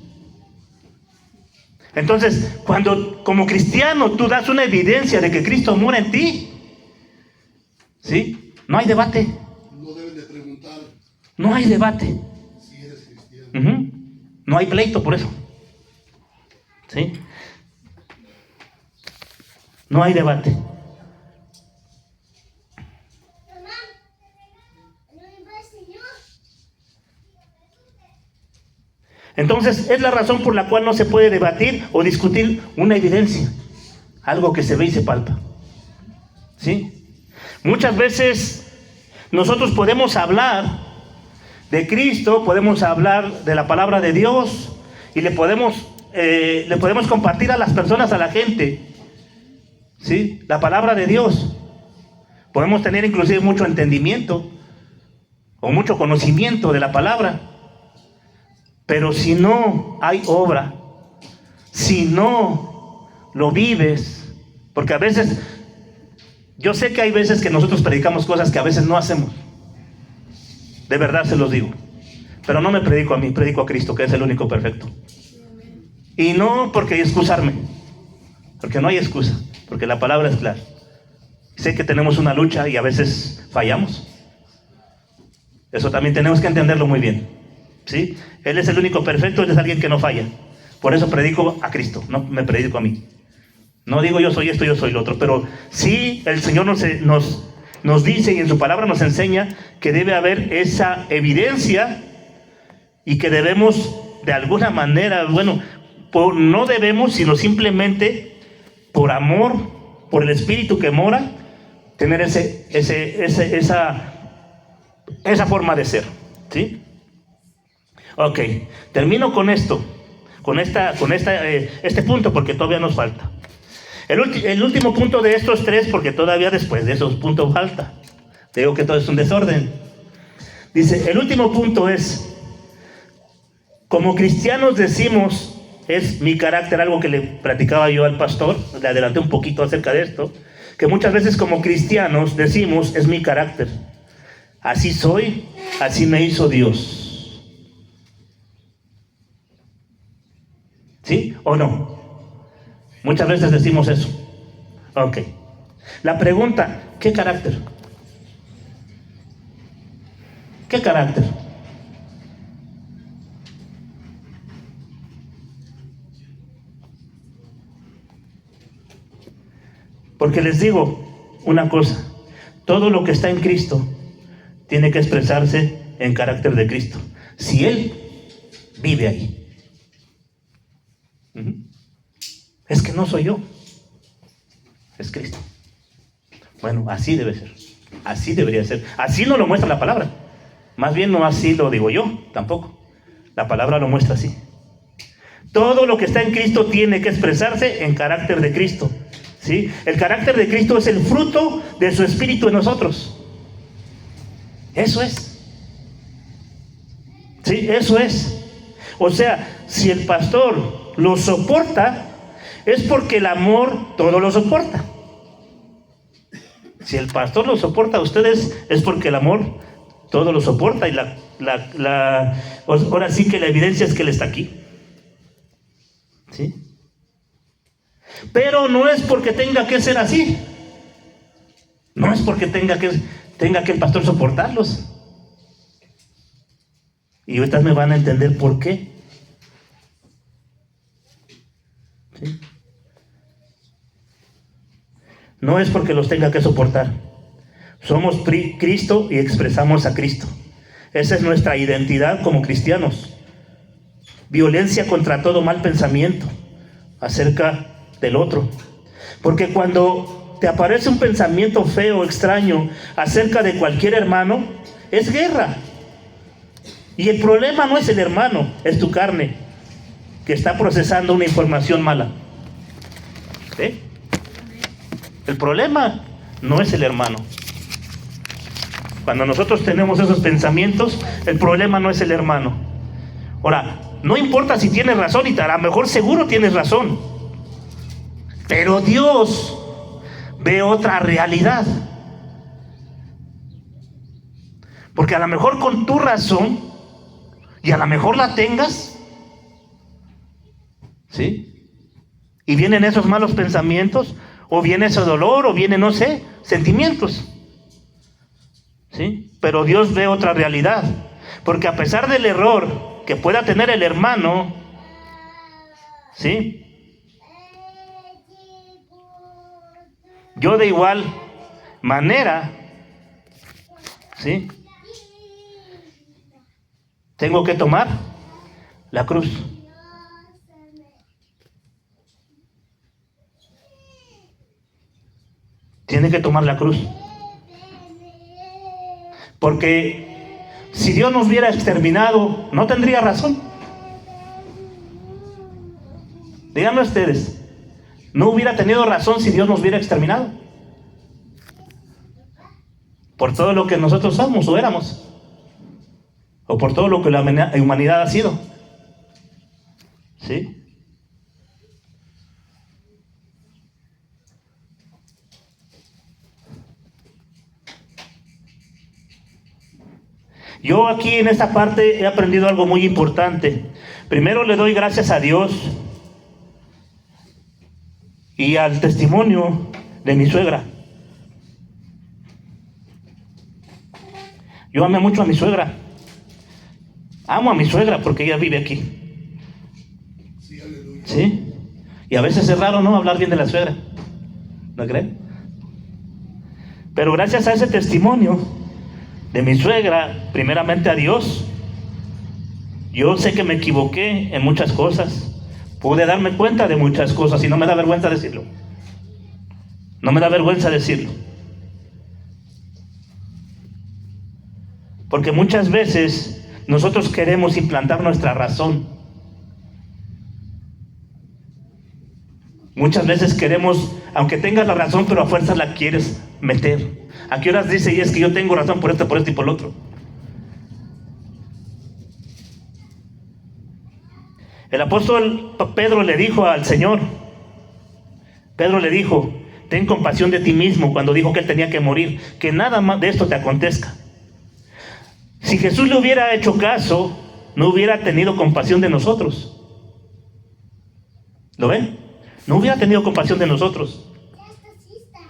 Entonces, cuando como cristiano tú das una evidencia de que Cristo muere en ti, ¿sí? No hay debate. No deben de preguntar. No hay debate. Si eres cristiano. No hay pleito por eso. ¿Sí? No hay debate. Entonces, es la razón por la cual no se puede debatir o discutir una evidencia, algo que se ve y se palpa. ¿Sí? Muchas veces nosotros podemos hablar de Cristo, podemos hablar de la palabra de Dios y le podemos compartir a las personas, a la gente, ¿sí? La palabra de Dios. Podemos tener inclusive mucho entendimiento o mucho conocimiento de la palabra, pero si no hay obra, si no lo vives, porque a veces, yo sé que hay veces que nosotros predicamos cosas que a veces no hacemos, de verdad se los digo, pero no me predico a mí, predico a Cristo, que es el único perfecto. Y no porque excusarme, porque no hay excusa, porque la palabra es clara. Sé que tenemos una lucha y a veces fallamos. Eso también tenemos que entenderlo muy bien, ¿sí? Él es el único perfecto, Él es alguien que no falla. Por eso predico a Cristo, no me predico a mí. No digo yo soy esto, yo soy lo otro, pero sí el Señor nos dice y en su palabra nos enseña que debe haber esa evidencia y que debemos de alguna manera, bueno, no debemos, sino simplemente por amor, por el Espíritu que mora, tener esa forma de ser, ¿sí? Ok, termino con esto, este punto, porque todavía nos falta. El último punto de estos tres, porque todavía después de esos puntos falta. Te digo que todo es un desorden. Dice, el último punto es, como cristianos decimos, es mi carácter, algo que le platicaba yo al pastor, le adelanté un poquito acerca de esto, que muchas veces como cristianos decimos, es mi carácter. Así soy, así me hizo Dios. ¿Sí o no? Muchas veces decimos eso. Ok. La pregunta, ¿qué carácter? ¿Qué carácter? Porque les digo una cosa, todo lo que está en Cristo tiene que expresarse en carácter de Cristo. Si Él vive ahí. Es que no soy yo, es Cristo. Bueno, así debe ser, así debería ser. Así no lo muestra la palabra. Más bien no así lo digo yo, tampoco. La palabra lo muestra así. Todo lo que está en Cristo tiene que expresarse en carácter de Cristo, ¿sí? El carácter de Cristo es el fruto de su Espíritu en nosotros. Eso es. Sí, eso es. O sea, si el pastor lo soporta, es porque el amor todo lo soporta. Si el pastor lo soporta a ustedes, es porque el amor todo lo soporta. Y ahora sí que la evidencia es que Él está aquí. ¿Sí? Pero no es porque tenga que ser así. No es porque tenga que el pastor soportarlos. Y ahorita me van a entender por qué. ¿Sí? No es porque los tenga que soportar. Somos Cristo y expresamos a Cristo. Esa es nuestra identidad como cristianos. Violencia contra todo mal pensamiento acerca del otro. Porque cuando te aparece un pensamiento feo, extraño, acerca de cualquier hermano, es guerra. Y el problema no es el hermano, es tu carne, que está procesando una información mala. ¿Sí? El problema no es el hermano. Cuando nosotros tenemos esos pensamientos, el problema no es el hermano. Ahora, no importa si tienes razón, y a lo mejor seguro tienes razón, pero Dios ve otra realidad. Porque a lo mejor con tu razón, y a lo mejor la tengas, ¿sí? Y vienen esos malos pensamientos, o viene ese dolor, o viene, no sé, sentimientos, ¿sí? Pero Dios ve otra realidad. Porque a pesar del error que pueda tener el hermano, ¿sí? Yo de igual manera, ¿sí? Tengo que tomar La cruz. Tiene que tomar la cruz. Porque si Dios nos hubiera exterminado, no tendría razón. Díganme ustedes, ¿no hubiera tenido razón si Dios nos hubiera exterminado? Por todo lo que nosotros somos o éramos. O por todo lo que la humanidad ha sido. ¿Sí? Yo aquí en esta parte he aprendido algo muy importante. Primero le doy gracias a Dios y al testimonio de mi suegra. Yo amé mucho a mi suegra. Amo a mi suegra porque ella vive aquí. Sí, aleluya. ¿Sí? Y a veces es raro, ¿no?, hablar bien de la suegra. ¿No creen? Pero gracias a ese testimonio de mi suegra, primeramente a Dios, yo sé que me equivoqué en muchas cosas. Pude darme cuenta de muchas cosas y no me da vergüenza decirlo. No me da vergüenza decirlo. Porque muchas veces nosotros queremos implantar nuestra razón. Muchas veces queremos, aunque tengas la razón, pero a fuerzas la quieres meter. ¿A qué horas dice? Y es que yo tengo razón por esto y por lo otro. El apóstol Pedro le dijo al Señor, Pedro le dijo, ten compasión de ti mismo, cuando dijo que él tenía que morir, que nada más de esto te acontezca. Si Jesús le hubiera hecho caso, no hubiera tenido compasión de nosotros. ¿Lo ven? No hubiera tenido compasión de nosotros.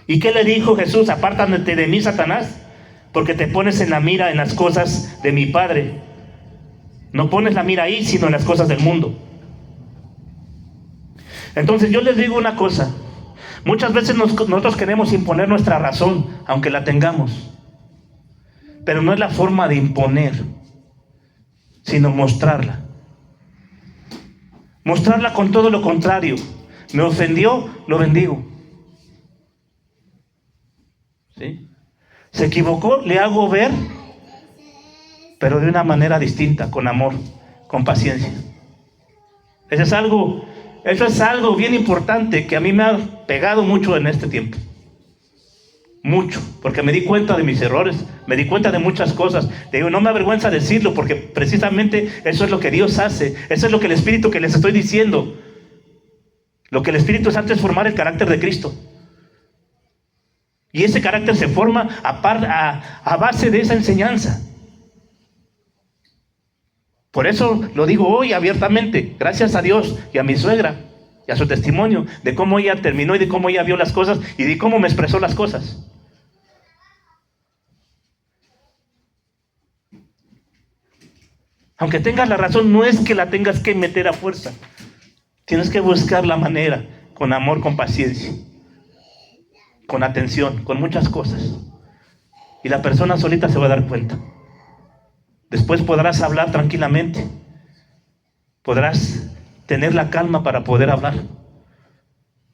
¿Y qué le dijo Jesús? Apártate de mí, Satanás, porque te pones en la mira en las cosas de mi Padre. No pones la mira ahí, sino en las cosas del mundo. Entonces yo les digo una cosa. Muchas veces nosotros queremos imponer nuestra razón, aunque la tengamos. Pero no es la forma de imponer, sino mostrarla. Mostrarla con todo lo contrario. Me ofendió, lo bendigo. ¿Sí? Se equivocó, le hago ver, pero de una manera distinta, con amor, con paciencia. Eso es algo bien importante que a mí me ha pegado mucho en este tiempo. Mucho, porque me di cuenta de mis errores, me di cuenta de muchas cosas. Te digo, no me avergüenza decirlo, porque precisamente eso es lo que Dios hace. Eso es lo que el Espíritu que les estoy diciendo. Lo que el Espíritu Santo es formar el carácter de Cristo. Y ese carácter se forma a base de esa enseñanza. Por eso lo digo hoy abiertamente, gracias a Dios y a mi suegra y a su testimonio de cómo ella terminó y de cómo ella vio las cosas y de cómo me expresó las cosas. Aunque tengas la razón, no es que la tengas que meter a fuerza. Tienes que buscar la manera, con amor, con paciencia, con atención, con muchas cosas. Y la persona solita se va a dar cuenta. Después podrás hablar tranquilamente. Podrás tener la calma para poder hablar.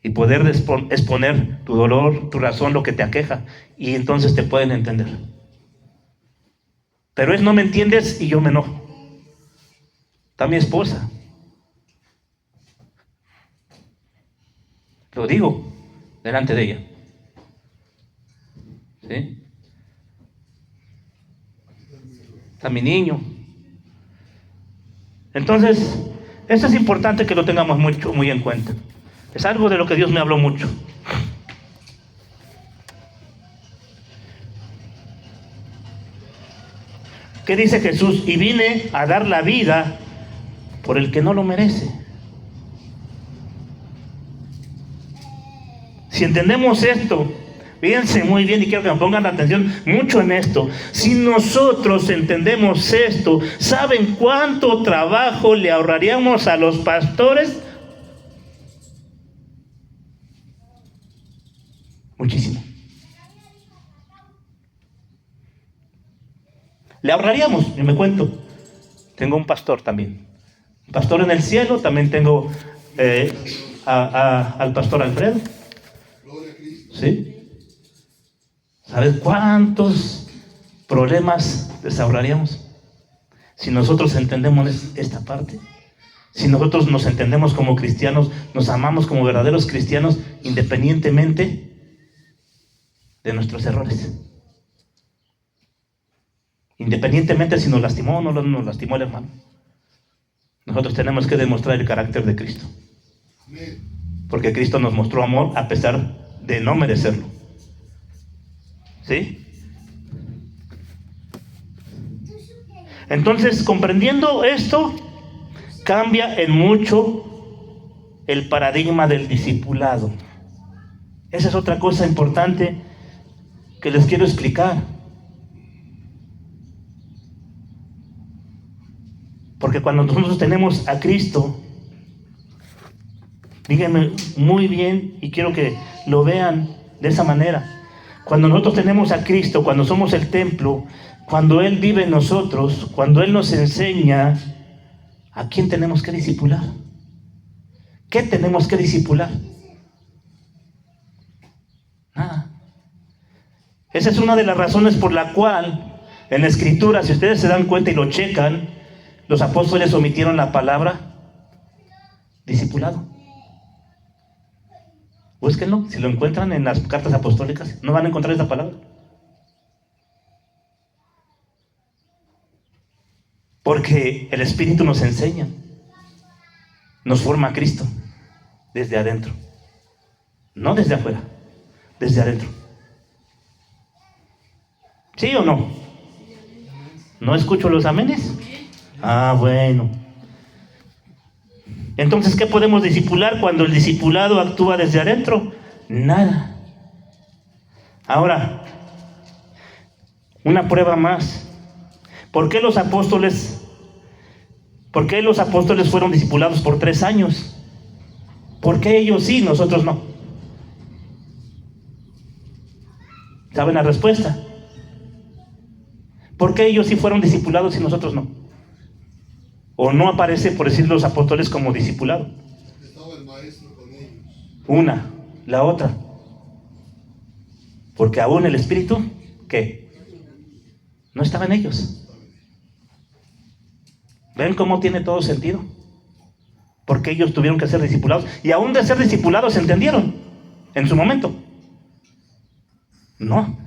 Y poder exponer tu dolor, tu razón, lo que te aqueja. Y entonces te pueden entender. Pero es no me entiendes y yo me enojo. Está mi esposa. Lo digo delante de ella. ¿Sí? Está mi niño. Entonces, eso es importante que lo tengamos muy en cuenta. Es algo de lo que Dios me habló mucho. ¿Qué dice Jesús? Y vine a dar la vida por el que no lo merece. Si entendemos esto, fíjense muy bien y quiero que me pongan atención mucho en esto. Si nosotros entendemos esto, ¿saben cuánto trabajo le ahorraríamos a los pastores? Muchísimo. Le ahorraríamos, yo me cuento. Tengo un pastor también, pastor en el cielo, también tengo al pastor Alfredo. Gloria a Cristo. ¿Sí? ¿Sabes cuántos problemas desahorraríamos si nosotros entendemos esta parte? Si nosotros nos entendemos como cristianos, nos amamos como verdaderos cristianos, independientemente de nuestros errores. Independientemente si nos lastimó o no nos lastimó el hermano. Nosotros tenemos que demostrar el carácter de Cristo. Amén. Porque Cristo nos mostró amor a pesar de no merecerlo. ¿Sí? Entonces, comprendiendo esto, cambia en mucho el paradigma del discipulado. Esa es otra cosa importante que les quiero explicar. Porque cuando nosotros tenemos a Cristo, díganme muy bien y quiero que lo vean de esa manera. Cuando nosotros tenemos a Cristo, cuando somos el templo, cuando Él vive en nosotros, cuando Él nos enseña, ¿a quién tenemos que discipular? ¿Qué tenemos que discipular? Nada. Esa es una de las razones por la cual en la Escritura, si ustedes se dan cuenta y lo checan, los apóstoles omitieron la palabra discipulado. Búsquenlo, si lo encuentran en las cartas apostólicas, no van a encontrar esa palabra. Porque el Espíritu nos enseña, nos forma a Cristo desde adentro, no desde afuera, desde adentro. ¿Sí o no? ¿No escucho los amenes? Ah, bueno. Entonces, ¿qué podemos discipular cuando el discipulado actúa desde adentro? Nada. Ahora, una prueba más. ¿Por qué los apóstoles fueron discipulados por 3 años? ¿Por qué ellos sí, nosotros no? ¿Saben la respuesta? ¿Por qué ellos sí fueron discipulados y nosotros no? ¿O no aparece, por decir, los apóstoles como discipulado? Estaba el maestro con ellos. Una, la otra. Porque aún el Espíritu, ¿qué? No estaba en ellos. ¿Ven cómo tiene todo sentido? Porque ellos tuvieron que ser discipulados. Y aún de ser discipulados entendieron en su momento. No,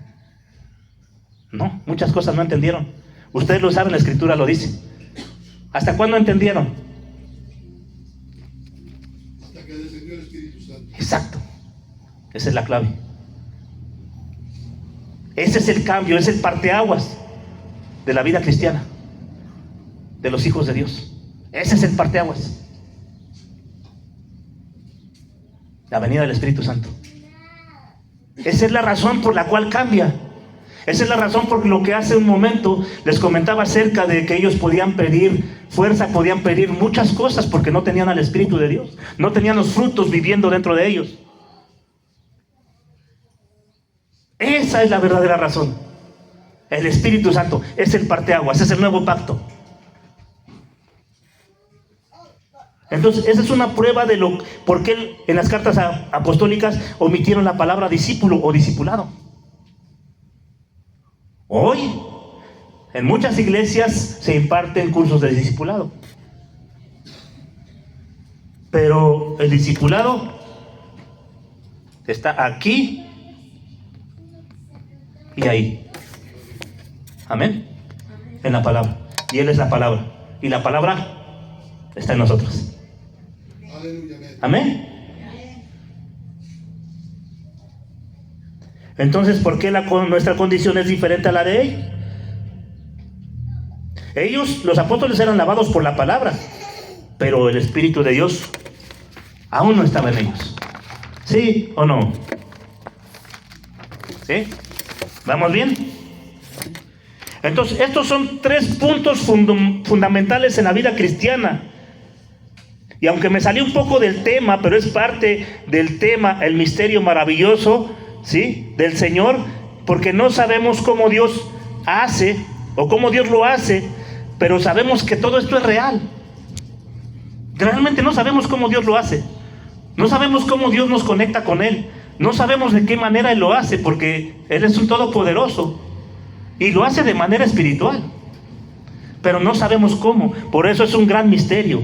muchas cosas no entendieron. Ustedes lo saben, la Escritura lo dice. ¿Hasta cuándo entendieron? Hasta que descendió el Espíritu Santo. Exacto. Esa es la clave. Ese es el cambio, es el parteaguas de la vida cristiana, de los hijos de Dios. Ese es el parteaguas. La venida del Espíritu Santo. Esa es la razón por la cual cambia. Esa es la razón por lo que hace un momento les comentaba acerca de que ellos podían pedir fuerza, podían pedir muchas cosas porque no tenían al Espíritu de Dios. No tenían los frutos viviendo dentro de ellos. Esa es la verdadera razón. El Espíritu Santo es el parteaguas, es el nuevo pacto. Entonces, esa es una prueba de por qué en las cartas apostólicas omitieron la palabra discípulo o discipulado. Hoy, en muchas iglesias se imparten cursos de discipulado. Pero el discipulado está aquí y ahí. Amén. En la palabra. Y Él es la palabra. Y la palabra está en nosotros. Aleluya. Amén. Entonces, ¿por qué nuestra condición es diferente a la de ellos? Ellos, los apóstoles, eran lavados por la palabra, pero el Espíritu de Dios aún no estaba en ellos. ¿Sí o no? ¿Sí? ¿Vamos bien? Entonces, estos son 3 puntos fundamentales en la vida cristiana. Y aunque me salí un poco del tema, pero es parte del tema, el misterio maravilloso, ¿sí?, del Señor, porque no sabemos cómo Dios hace o cómo Dios lo hace, pero sabemos que todo esto es real. Realmente no sabemos cómo Dios lo hace. No sabemos cómo Dios nos conecta con Él. No sabemos de qué manera Él lo hace, porque Él es un todopoderoso y lo hace de manera espiritual. Pero no sabemos cómo. Por eso es un gran misterio.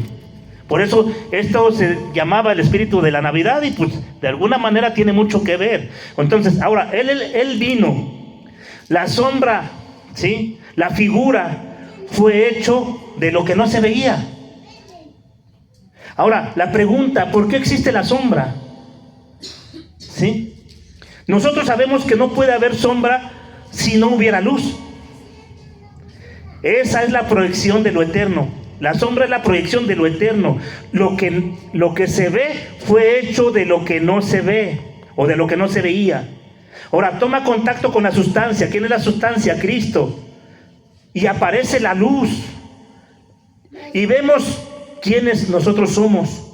Por eso esto se llamaba el espíritu de la Navidad, y pues de alguna manera tiene mucho que ver. Entonces, ahora, Él vino. La sombra, ¿sí? La figura fue hecho de lo que no se veía. Ahora, la pregunta, ¿por qué existe la sombra? ¿Sí? Nosotros sabemos que no puede haber sombra si no hubiera luz. Esa es la proyección de lo eterno. La sombra es la proyección de lo eterno. Lo que se ve fue hecho de lo que no se ve, o de lo que no se veía. Ahora, toma contacto con la sustancia. ¿Quién es la sustancia? Cristo. Y aparece la luz. Y vemos quiénes nosotros somos.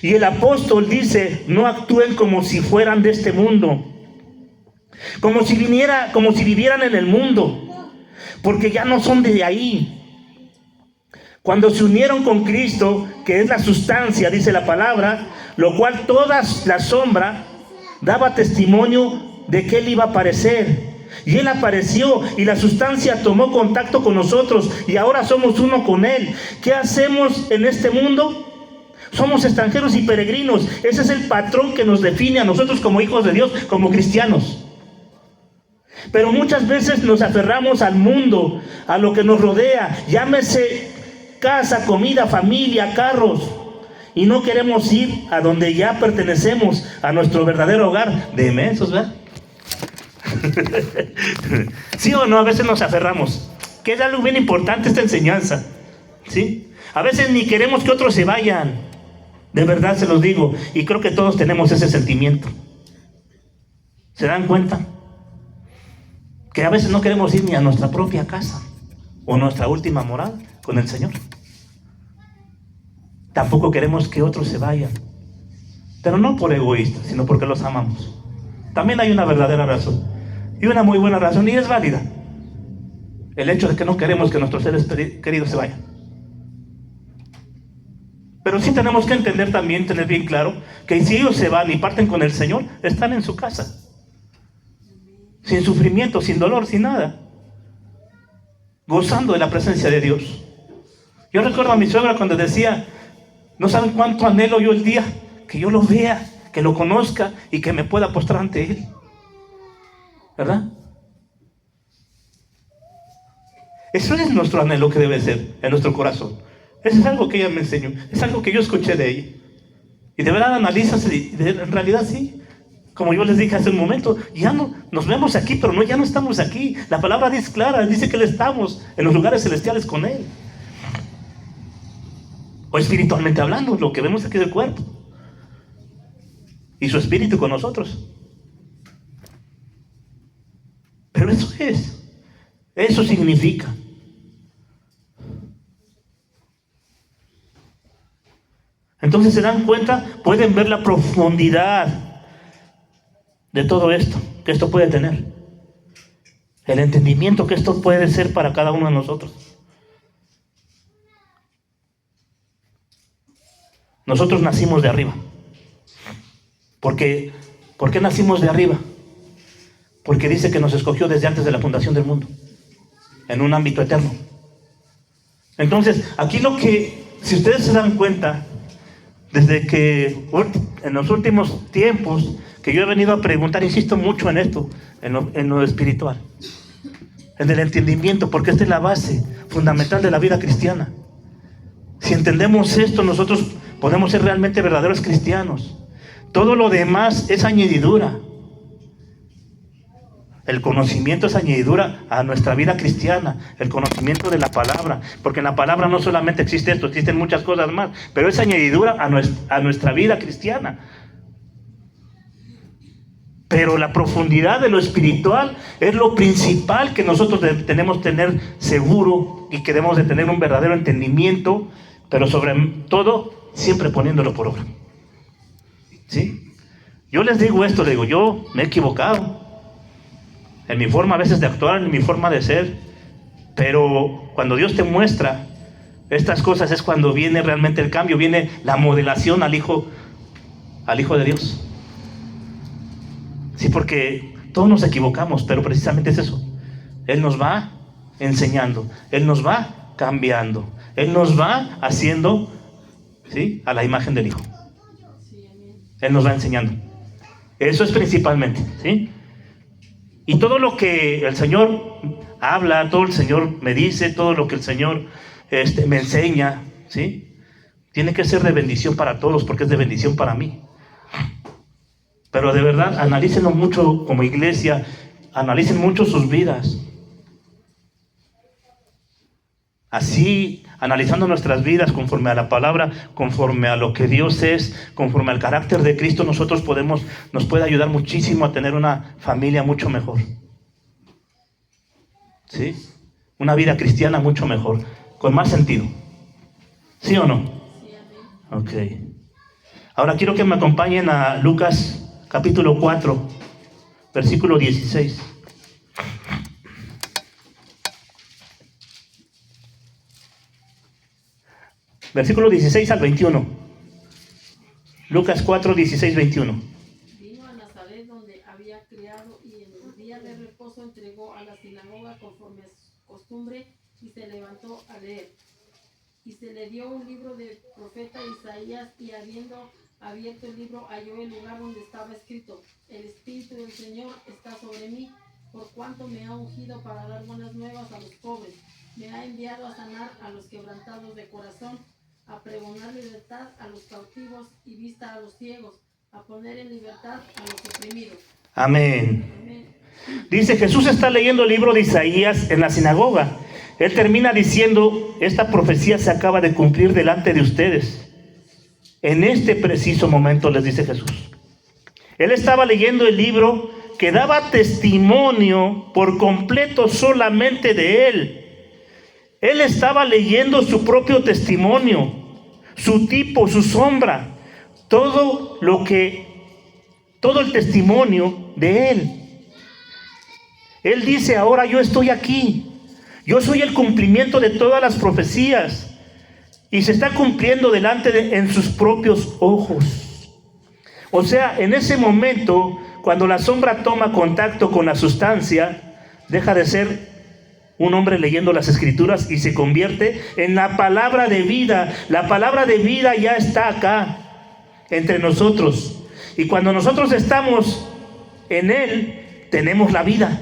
Y el apóstol dice, no actúen como si fueran de este mundo. Como si vivieran en el mundo. Porque ya no son de ahí. Cuando se unieron con Cristo, que es la sustancia, dice la palabra, lo cual toda la sombra daba testimonio de que Él iba a aparecer. Y Él apareció, y la sustancia tomó contacto con nosotros, y ahora somos uno con Él. ¿Qué hacemos en este mundo? Somos extranjeros y peregrinos. Ese es el patrón que nos define a nosotros como hijos de Dios, como cristianos. Pero muchas veces nos aferramos al mundo, a lo que nos rodea, llámese casa, comida, familia, carros, y no queremos ir a donde ya pertenecemos, a nuestro verdadero hogar. De mensos, ¿verdad? ¿Sí o no? A veces nos aferramos, que es algo bien importante esta enseñanza, ¿sí? A veces ni queremos que otros se vayan, de verdad se los digo, y creo que todos tenemos ese sentimiento. ¿Se dan cuenta? Que a veces no queremos ir ni a nuestra propia casa o nuestra última morada con el Señor. Tampoco queremos que otros se vayan, pero no por egoístas, sino porque los amamos. También hay una verdadera razón, y una muy buena razón, y es válida: el hecho de que no queremos que nuestros seres queridos se vayan. Pero sí tenemos que entender también, tener bien claro, que si ellos se van y parten con el Señor, están en su casa, sin sufrimiento, sin dolor, sin nada, gozando de la presencia de Dios. Yo recuerdo a mi suegra cuando decía, no saben cuánto anhelo yo el día que yo lo vea, que lo conozca y que me pueda postrar ante Él. ¿Verdad? Eso es nuestro anhelo que debe ser en nuestro corazón. Eso es algo que ella me enseñó, es algo que yo escuché de ella. Y de verdad analizas, en realidad sí. Como yo les dije hace un momento, ya no nos vemos aquí, pero ya no estamos aquí. La palabra dice clara, dice que estamos en los lugares celestiales con Él. O espiritualmente hablando, lo que vemos aquí del cuerpo. Y su espíritu con nosotros. Pero eso significa. Entonces se dan cuenta, pueden ver la profundidad de todo esto, que esto puede tener. El entendimiento que esto puede ser para cada uno de nosotros. Nosotros nacimos de arriba. ¿Por qué nacimos de arriba? Porque dice que nos escogió desde antes de la fundación del mundo, en un ámbito eterno. Entonces, aquí si ustedes se dan cuenta, desde que en los últimos tiempos, que yo he venido a preguntar, insisto mucho en esto, en lo espiritual, en el entendimiento, porque esta es la base fundamental de la vida cristiana. Si entendemos esto, nosotros podemos ser realmente verdaderos cristianos. Todo lo demás es añadidura. El conocimiento es añadidura a nuestra vida cristiana, el conocimiento de la palabra, porque en la palabra no solamente existe esto, existen muchas cosas más, pero es añadidura a nuestra vida cristiana. Pero la profundidad de lo espiritual es lo principal que nosotros tenemos que tener seguro y que debemos de tener un verdadero entendimiento, pero sobre todo siempre poniéndolo por obra. ¿Sí? Yo les digo esto, yo me he equivocado en mi forma a veces de actuar, en mi forma de ser, pero cuando Dios te muestra Estas cosas es cuando viene realmente el cambio, viene la modelación al Hijo de Dios. Sí, porque todos nos equivocamos, pero precisamente es eso. Él nos va enseñando, Él nos va cambiando, Él nos va haciendo, ¿sí?, a la imagen del Hijo. Él nos va enseñando. Eso es principalmente, ¿sí? Y todo lo que el Señor habla, todo el Señor me dice, todo lo que el Señor me enseña, ¿sí?, tiene que ser de bendición para todos, porque es de bendición para mí. Pero de verdad, analícenlo mucho como iglesia, analicen mucho sus vidas. Así, analizando nuestras vidas conforme a la palabra, conforme a lo que Dios es, conforme al carácter de Cristo, nosotros nos puede ayudar muchísimo a tener una familia mucho mejor. ¿Sí? Una vida cristiana mucho mejor, con más sentido. ¿Sí o no? Ok. Ahora quiero que me acompañen a Lucas capítulo 4, versículo 16. Versículo 16 al 21. Lucas 4, 16, 21. Vino a Nazaret, donde había criado, y en el día de reposo entregó a la sinagoga conforme a su costumbre, y se levantó a leer. Y se le dio un libro del profeta Isaías, y habiendo abierto el libro, halló el lugar donde estaba escrito: El Espíritu del Señor está sobre mí, por cuanto me ha ungido para dar buenas nuevas a los pobres. Me ha enviado a sanar a los quebrantados de corazón, a pregonar libertad a los cautivos y vista a los ciegos, a poner en libertad a los oprimidos. Amén. Amén. Dice, Jesús está leyendo el libro de Isaías en la sinagoga. Él termina diciendo, esta profecía se acaba de cumplir delante de ustedes. En este preciso momento, les dice Jesús. Él estaba leyendo el libro que daba testimonio por completo solamente de él. Él estaba leyendo su propio testimonio, su tipo, su sombra, todo el testimonio de él. Él dice, ahora yo estoy aquí. Yo soy el cumplimiento de todas las profecías. Y se está cumpliendo en sus propios ojos. O sea, en ese momento, cuando la sombra toma contacto con la sustancia, deja de ser un hombre leyendo las escrituras y se convierte en la palabra de vida. La palabra de vida ya está acá, entre nosotros. Y cuando nosotros estamos en Él, tenemos la vida.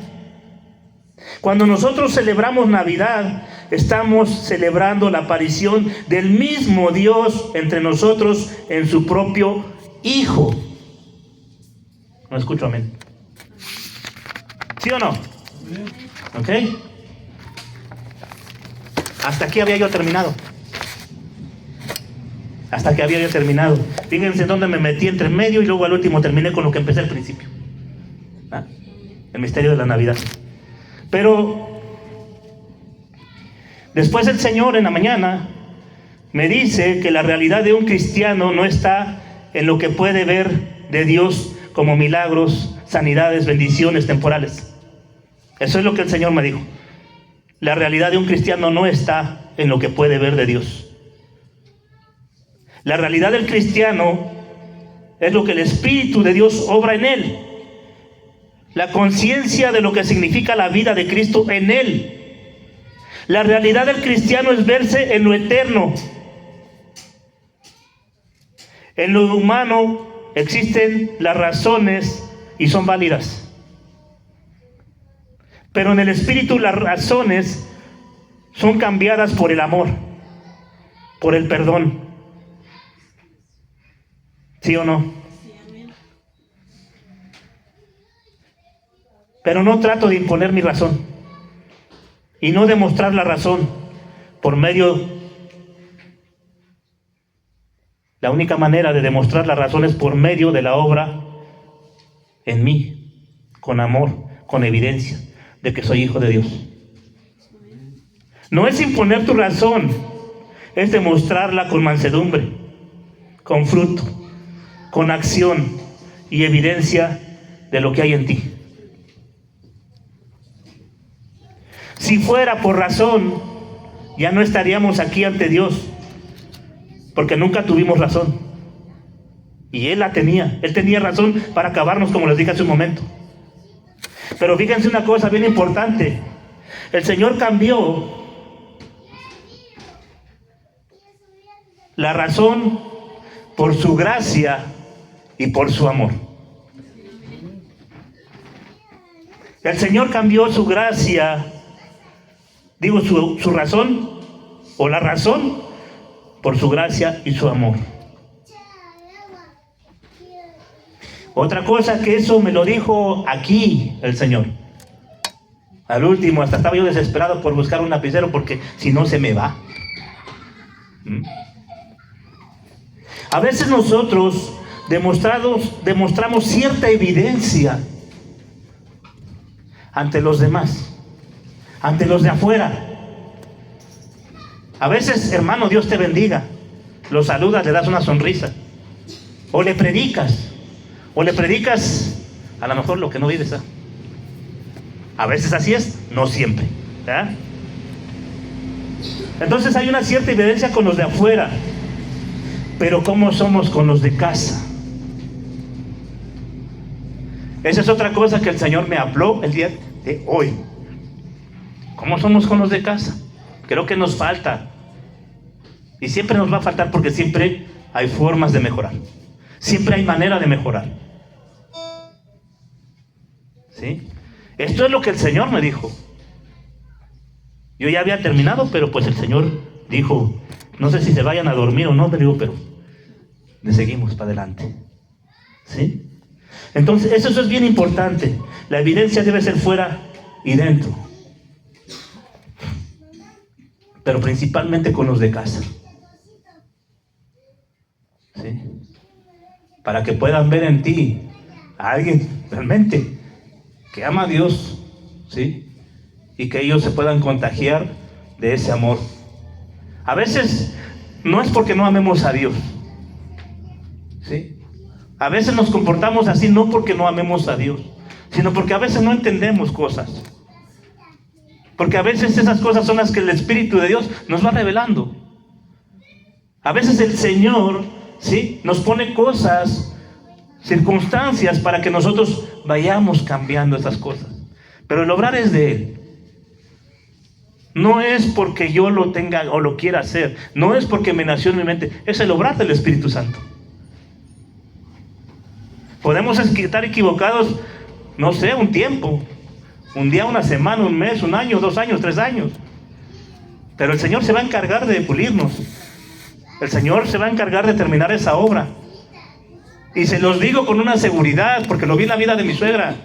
Cuando nosotros celebramos Navidad, estamos celebrando la aparición del mismo Dios entre nosotros en su propio Hijo. No escucho amén. ¿Sí o no? ¿Ok? Hasta aquí había yo terminado. Hasta que había yo terminado. Fíjense dónde me metí entre medio y luego al último terminé con lo que empecé al principio. ¿Ah? El misterio de la Navidad. Pero después el Señor en la mañana me dice que la realidad de un cristiano no está en lo que puede ver de Dios como milagros, sanidades, bendiciones temporales. Eso es lo que el Señor me dijo. La realidad de un cristiano no está en lo que puede ver de Dios. La realidad del cristiano es lo que el Espíritu de Dios obra en él. La conciencia de lo que significa la vida de Cristo en él. La realidad del cristiano es verse en lo eterno. En lo humano existen las razones y son válidas. Pero en el Espíritu las razones son cambiadas por el amor, por el perdón. ¿Sí o no? Sí, amén. Pero no trato de imponer mi razón y no demostrar la razón por medio. La única manera de demostrar la razón es por medio de la obra en mí, con amor, con evidencia de que soy hijo de Dios. No es imponer tu razón, es demostrarla con mansedumbre, con fruto, con acción y evidencia de lo que hay en ti. Si fuera por razón, ya no estaríamos aquí ante Dios, porque nunca tuvimos razón. Y Él la tenía. Él tenía razón para acabarnos, como les dije hace un momento. Pero fíjense una cosa bien importante. El Señor cambió la razón por su gracia y por su amor. El Señor cambió su gracia, digo su razón, o la razón, por su gracia y su amor. Otra cosa que eso me lo dijo aquí el Señor. Al último, hasta estaba yo desesperado por buscar un lapicero, porque si no se me va. A veces nosotros demostramos cierta evidencia ante los demás, ante los de afuera. A veces, hermano, Dios te bendiga, lo saludas, le das una sonrisa, o le predicas a lo mejor lo que no vives, ¿eh? A veces así es, no siempre, ¿eh? Entonces hay una cierta evidencia con los de afuera, pero ¿cómo somos con los de casa? Esa es otra cosa que el Señor me habló el día de hoy. ¿Cómo somos con los de casa? Creo que nos falta. Y siempre nos va a faltar, porque siempre hay formas de mejorar. Siempre hay manera de mejorar. ¿Sí? Esto es lo que el Señor me dijo. Yo ya había terminado, pero pues el Señor dijo, no sé si se vayan a dormir o no, pero le seguimos para adelante. ¿Sí? Entonces, eso es bien importante. La evidencia debe ser fuera y dentro. Pero principalmente con los de casa. ¿Sí? Para que puedan ver en ti a alguien realmente que ama a Dios, ¿sí? Y que ellos se puedan contagiar de ese amor. A veces no es porque no amemos a Dios, ¿sí? A veces nos comportamos así no porque no amemos a Dios, sino porque a veces no entendemos cosas. Porque a veces esas cosas son las que el Espíritu de Dios nos va revelando. A veces el Señor, ¿sí?, nos pone cosas, circunstancias, para que nosotros vayamos cambiando esas cosas. Pero el obrar es de Él. No es porque yo lo tenga o lo quiera hacer. No es porque me nació en mi mente. Es el obrar del Espíritu Santo. Podemos estar equivocados, no sé, un tiempo. Un día, una semana, un mes, un año, 2 años, 3 años. Pero el Señor se va a encargar de pulirnos. El Señor se va a encargar de terminar esa obra. Y se los digo con una seguridad, porque lo vi en la vida de mi suegra.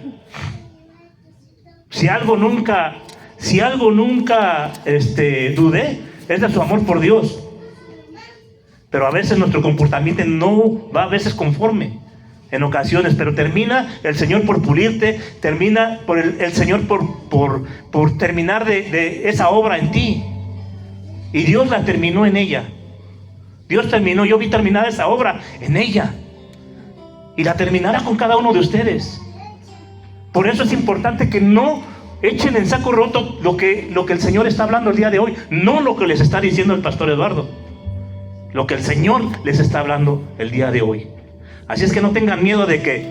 Si algo nunca dudé, es de su amor por Dios. Pero a veces nuestro comportamiento no va a veces conforme, en ocasiones, pero termina el Señor por pulirte, termina por el Señor por terminar de esa obra en ti. Y Dios la terminó en ella. Yo vi terminada esa obra en ella. Y la terminará con cada uno de ustedes. Por eso es importante que no echen en saco roto lo que el Señor está hablando el día de hoy. No lo que les está diciendo el pastor Eduardo. Lo que el Señor les está hablando el día de hoy. Así es que no tengan miedo de que...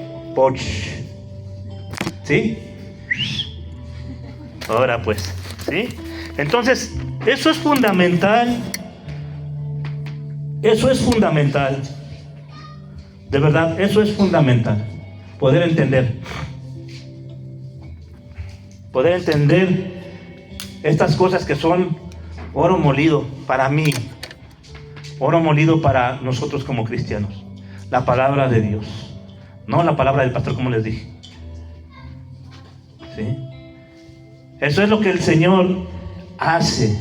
¿Sí? Ahora pues, ¿sí? Entonces, eso es fundamental. Eso es fundamental. De verdad, eso es fundamental. Poder entender estas cosas que son oro molido para mí, oro molido para nosotros como cristianos. La palabra de Dios, no la palabra del pastor, como les dije. ¿Sí? Eso es lo que el Señor hace.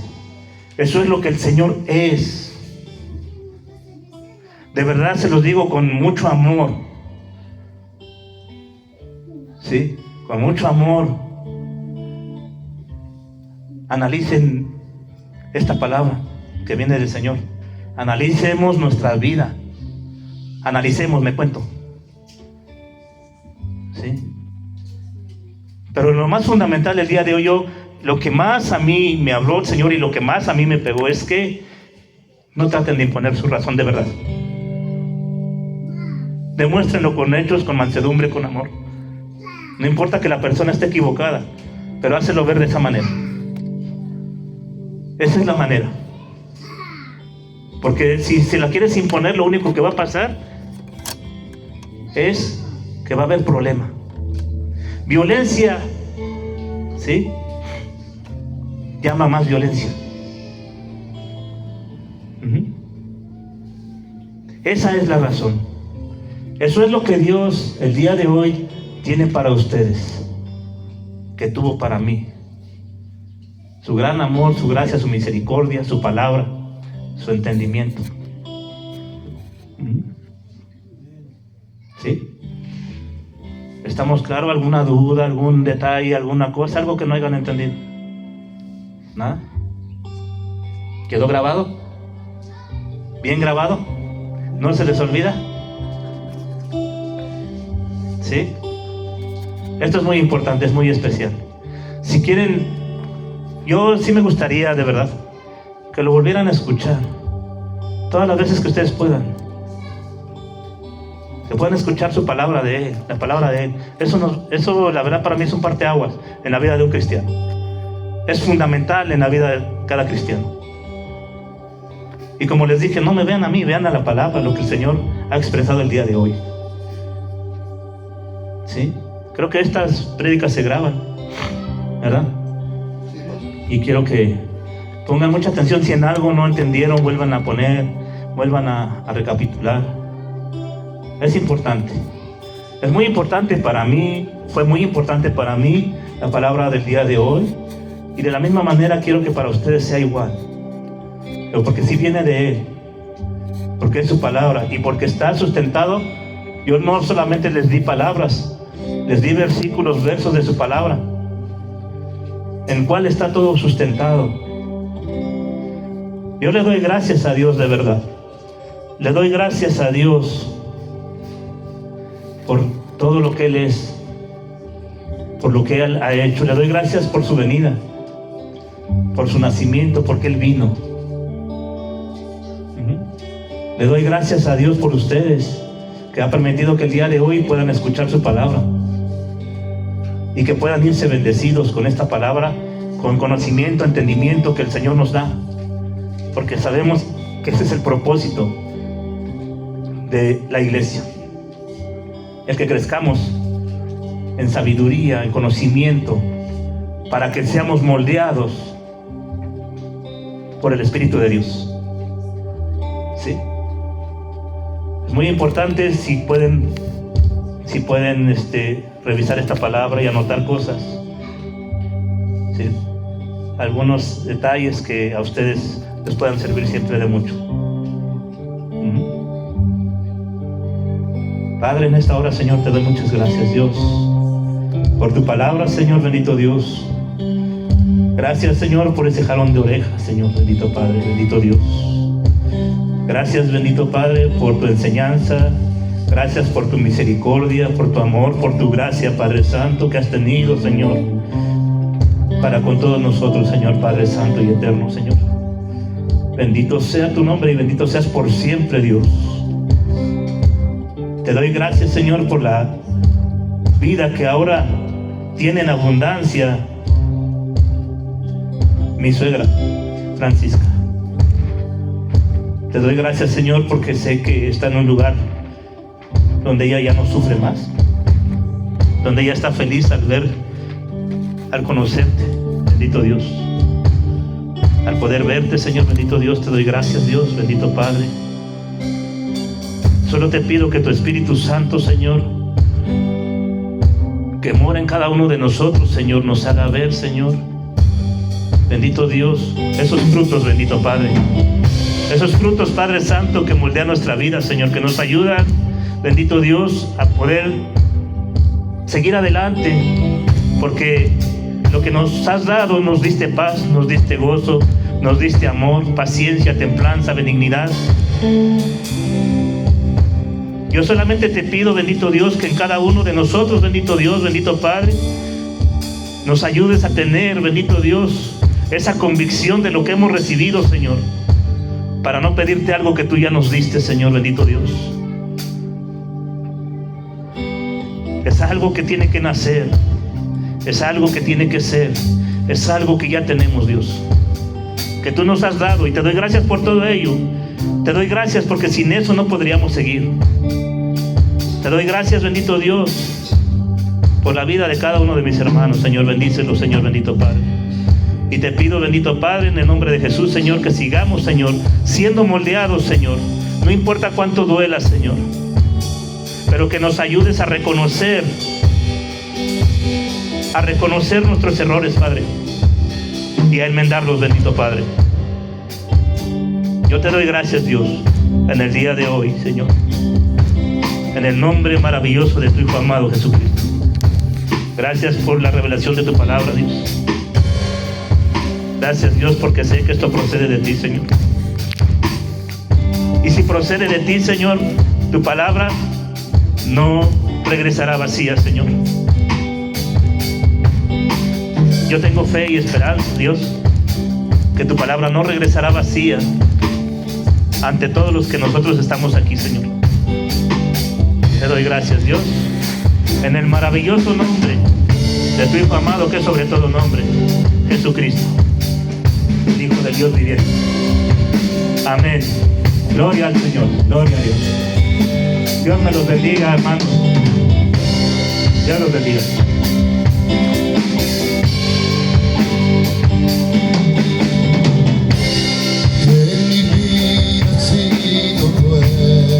Eso es lo que el Señor es. De verdad se los digo con mucho amor. ¿Sí? Con mucho amor. Analicen esta palabra que viene del Señor. Analicemos nuestra vida. Analicemos, me cuento. ¿Sí? Pero lo más fundamental el día de hoy, yo lo que más a mí me habló el Señor y lo que más a mí me pegó es que no traten de imponer su razón de verdad. Demuéstrenlo con hechos, con mansedumbre, con amor. No importa que la persona esté equivocada, pero hácelo ver de esa manera. Esa es la manera. Porque si se la quieres imponer, lo único que va a pasar es que va a haber problema. Violencia, ¿sí?, llama más violencia. Esa es la razón. Eso es lo que Dios el día de hoy tiene para ustedes, que tuvo para mí. Su gran amor, su gracia, su misericordia, su palabra, su entendimiento. ¿Sí? ¿Estamos claros? ¿Alguna duda, algún detalle, alguna cosa, algo que no hayan entendido? ¿Nada? ¿Quedó grabado? ¿Bien grabado? ¿No se les olvida? ¿Sí? Esto es muy importante, es muy especial. Si quieren, yo sí me gustaría de verdad que lo volvieran a escuchar todas las veces que ustedes puedan. Que puedan escuchar su palabra de Él, la palabra de Él. Eso la verdad para mí es un parteaguas en la vida de un cristiano. Es fundamental en la vida de cada cristiano. Y como les dije, no me vean a mí, vean a la palabra, lo que el Señor ha expresado el día de hoy. ¿Sí? Creo que estas prédicas se graban, ¿verdad? Y quiero que pongan mucha atención. Si en algo no entendieron, vuelvan a poner, vuelvan a recapitular. Es importante. Es muy importante para mí, fue muy importante para mí la palabra del día de hoy. Y de la misma manera quiero que para ustedes sea igual. Pero porque si viene de Él, porque es su palabra y porque está sustentado. Yo no solamente les di palabras, les di versículos, versos de su palabra, en cual está todo sustentado. Yo le doy gracias a Dios de verdad. Le doy gracias a Dios por todo lo que Él es, por lo que Él ha hecho. Le doy gracias por su venida, por su nacimiento, porque Él vino. Le doy gracias a Dios por ustedes, que ha permitido que el día de hoy puedan escuchar su palabra y que puedan irse bendecidos con esta palabra, con conocimiento, entendimiento que el Señor nos da, porque sabemos que ese es el propósito de la iglesia, el que crezcamos en sabiduría, en conocimiento, para que seamos moldeados por el Espíritu de Dios. ¿Sí? Es muy importante si pueden revisar esta palabra y anotar cosas, ¿sí? Algunos detalles que a ustedes les puedan servir siempre de mucho. Padre, en esta hora, Señor, te doy muchas gracias, Dios, por tu palabra, Señor, bendito Dios. Gracias, Señor, por ese jalón de orejas, Señor, bendito Padre, bendito Dios. Gracias, bendito Padre, por tu enseñanza. Gracias por tu misericordia, por tu amor, por tu gracia, Padre Santo, que has tenido, Señor, para con todos nosotros, Señor, Padre Santo y eterno, Señor. Bendito sea tu nombre y bendito seas por siempre, Dios. Te doy gracias, Señor, por la vida que ahora tiene en abundancia mi suegra, Francisca. Te doy gracias, Señor, porque sé que está en un lugar donde ella ya no sufre más, donde ella está feliz al conocerte, bendito Dios, al poder verte, Señor, bendito Dios. Te doy gracias, Dios, bendito Padre. Solo te pido que tu Espíritu Santo, Señor, que mora en cada uno de nosotros, Señor, nos haga ver, Señor, bendito Dios, esos frutos, bendito Padre. Esos frutos, Padre Santo, que moldean nuestra vida, Señor, que nos ayudan, bendito Dios, a poder seguir adelante, porque lo que nos has dado, nos diste paz, nos diste gozo, nos diste amor, paciencia, templanza, benignidad. Yo solamente te pido, bendito Dios, que en cada uno de nosotros, bendito Dios, bendito Padre, nos ayudes a tener, bendito Dios, esa convicción de lo que hemos recibido, Señor, para no pedirte algo que tú ya nos diste, Señor, bendito Dios. Es algo que tiene que nacer, es algo que tiene que ser, es algo que ya tenemos, Dios, que tú nos has dado, y te doy gracias por todo ello. Te doy gracias porque sin eso no podríamos seguir. Te doy gracias, bendito Dios, por la vida de cada uno de mis hermanos. Señor, bendícelo, Señor, bendito Padre. Y te pido, bendito Padre, en el nombre de Jesús, Señor, que sigamos, Señor, siendo moldeados, Señor. No importa cuánto duela, Señor, pero que nos ayudes a reconocer nuestros errores, Padre, y a enmendarlos, bendito Padre. Yo te doy gracias, Dios, en el día de hoy, Señor, en el nombre maravilloso de tu Hijo amado Jesucristo. Gracias por la revelación de tu palabra, Dios. Gracias, Dios, porque sé que esto procede de ti, Señor. Y si procede de ti, Señor, tu palabra no regresará vacía, Señor. Yo tengo fe y esperanza, Dios, que tu palabra no regresará vacía ante todos los que nosotros estamos aquí, Señor. Te doy gracias, Dios, en el maravilloso nombre de tu Hijo amado, que es sobre todo nombre, Jesucristo, el Hijo del Dios viviente. Amén. Gloria al Señor, gloria a Dios. Dios me los bendiga, hermanos. Dios los bendiga.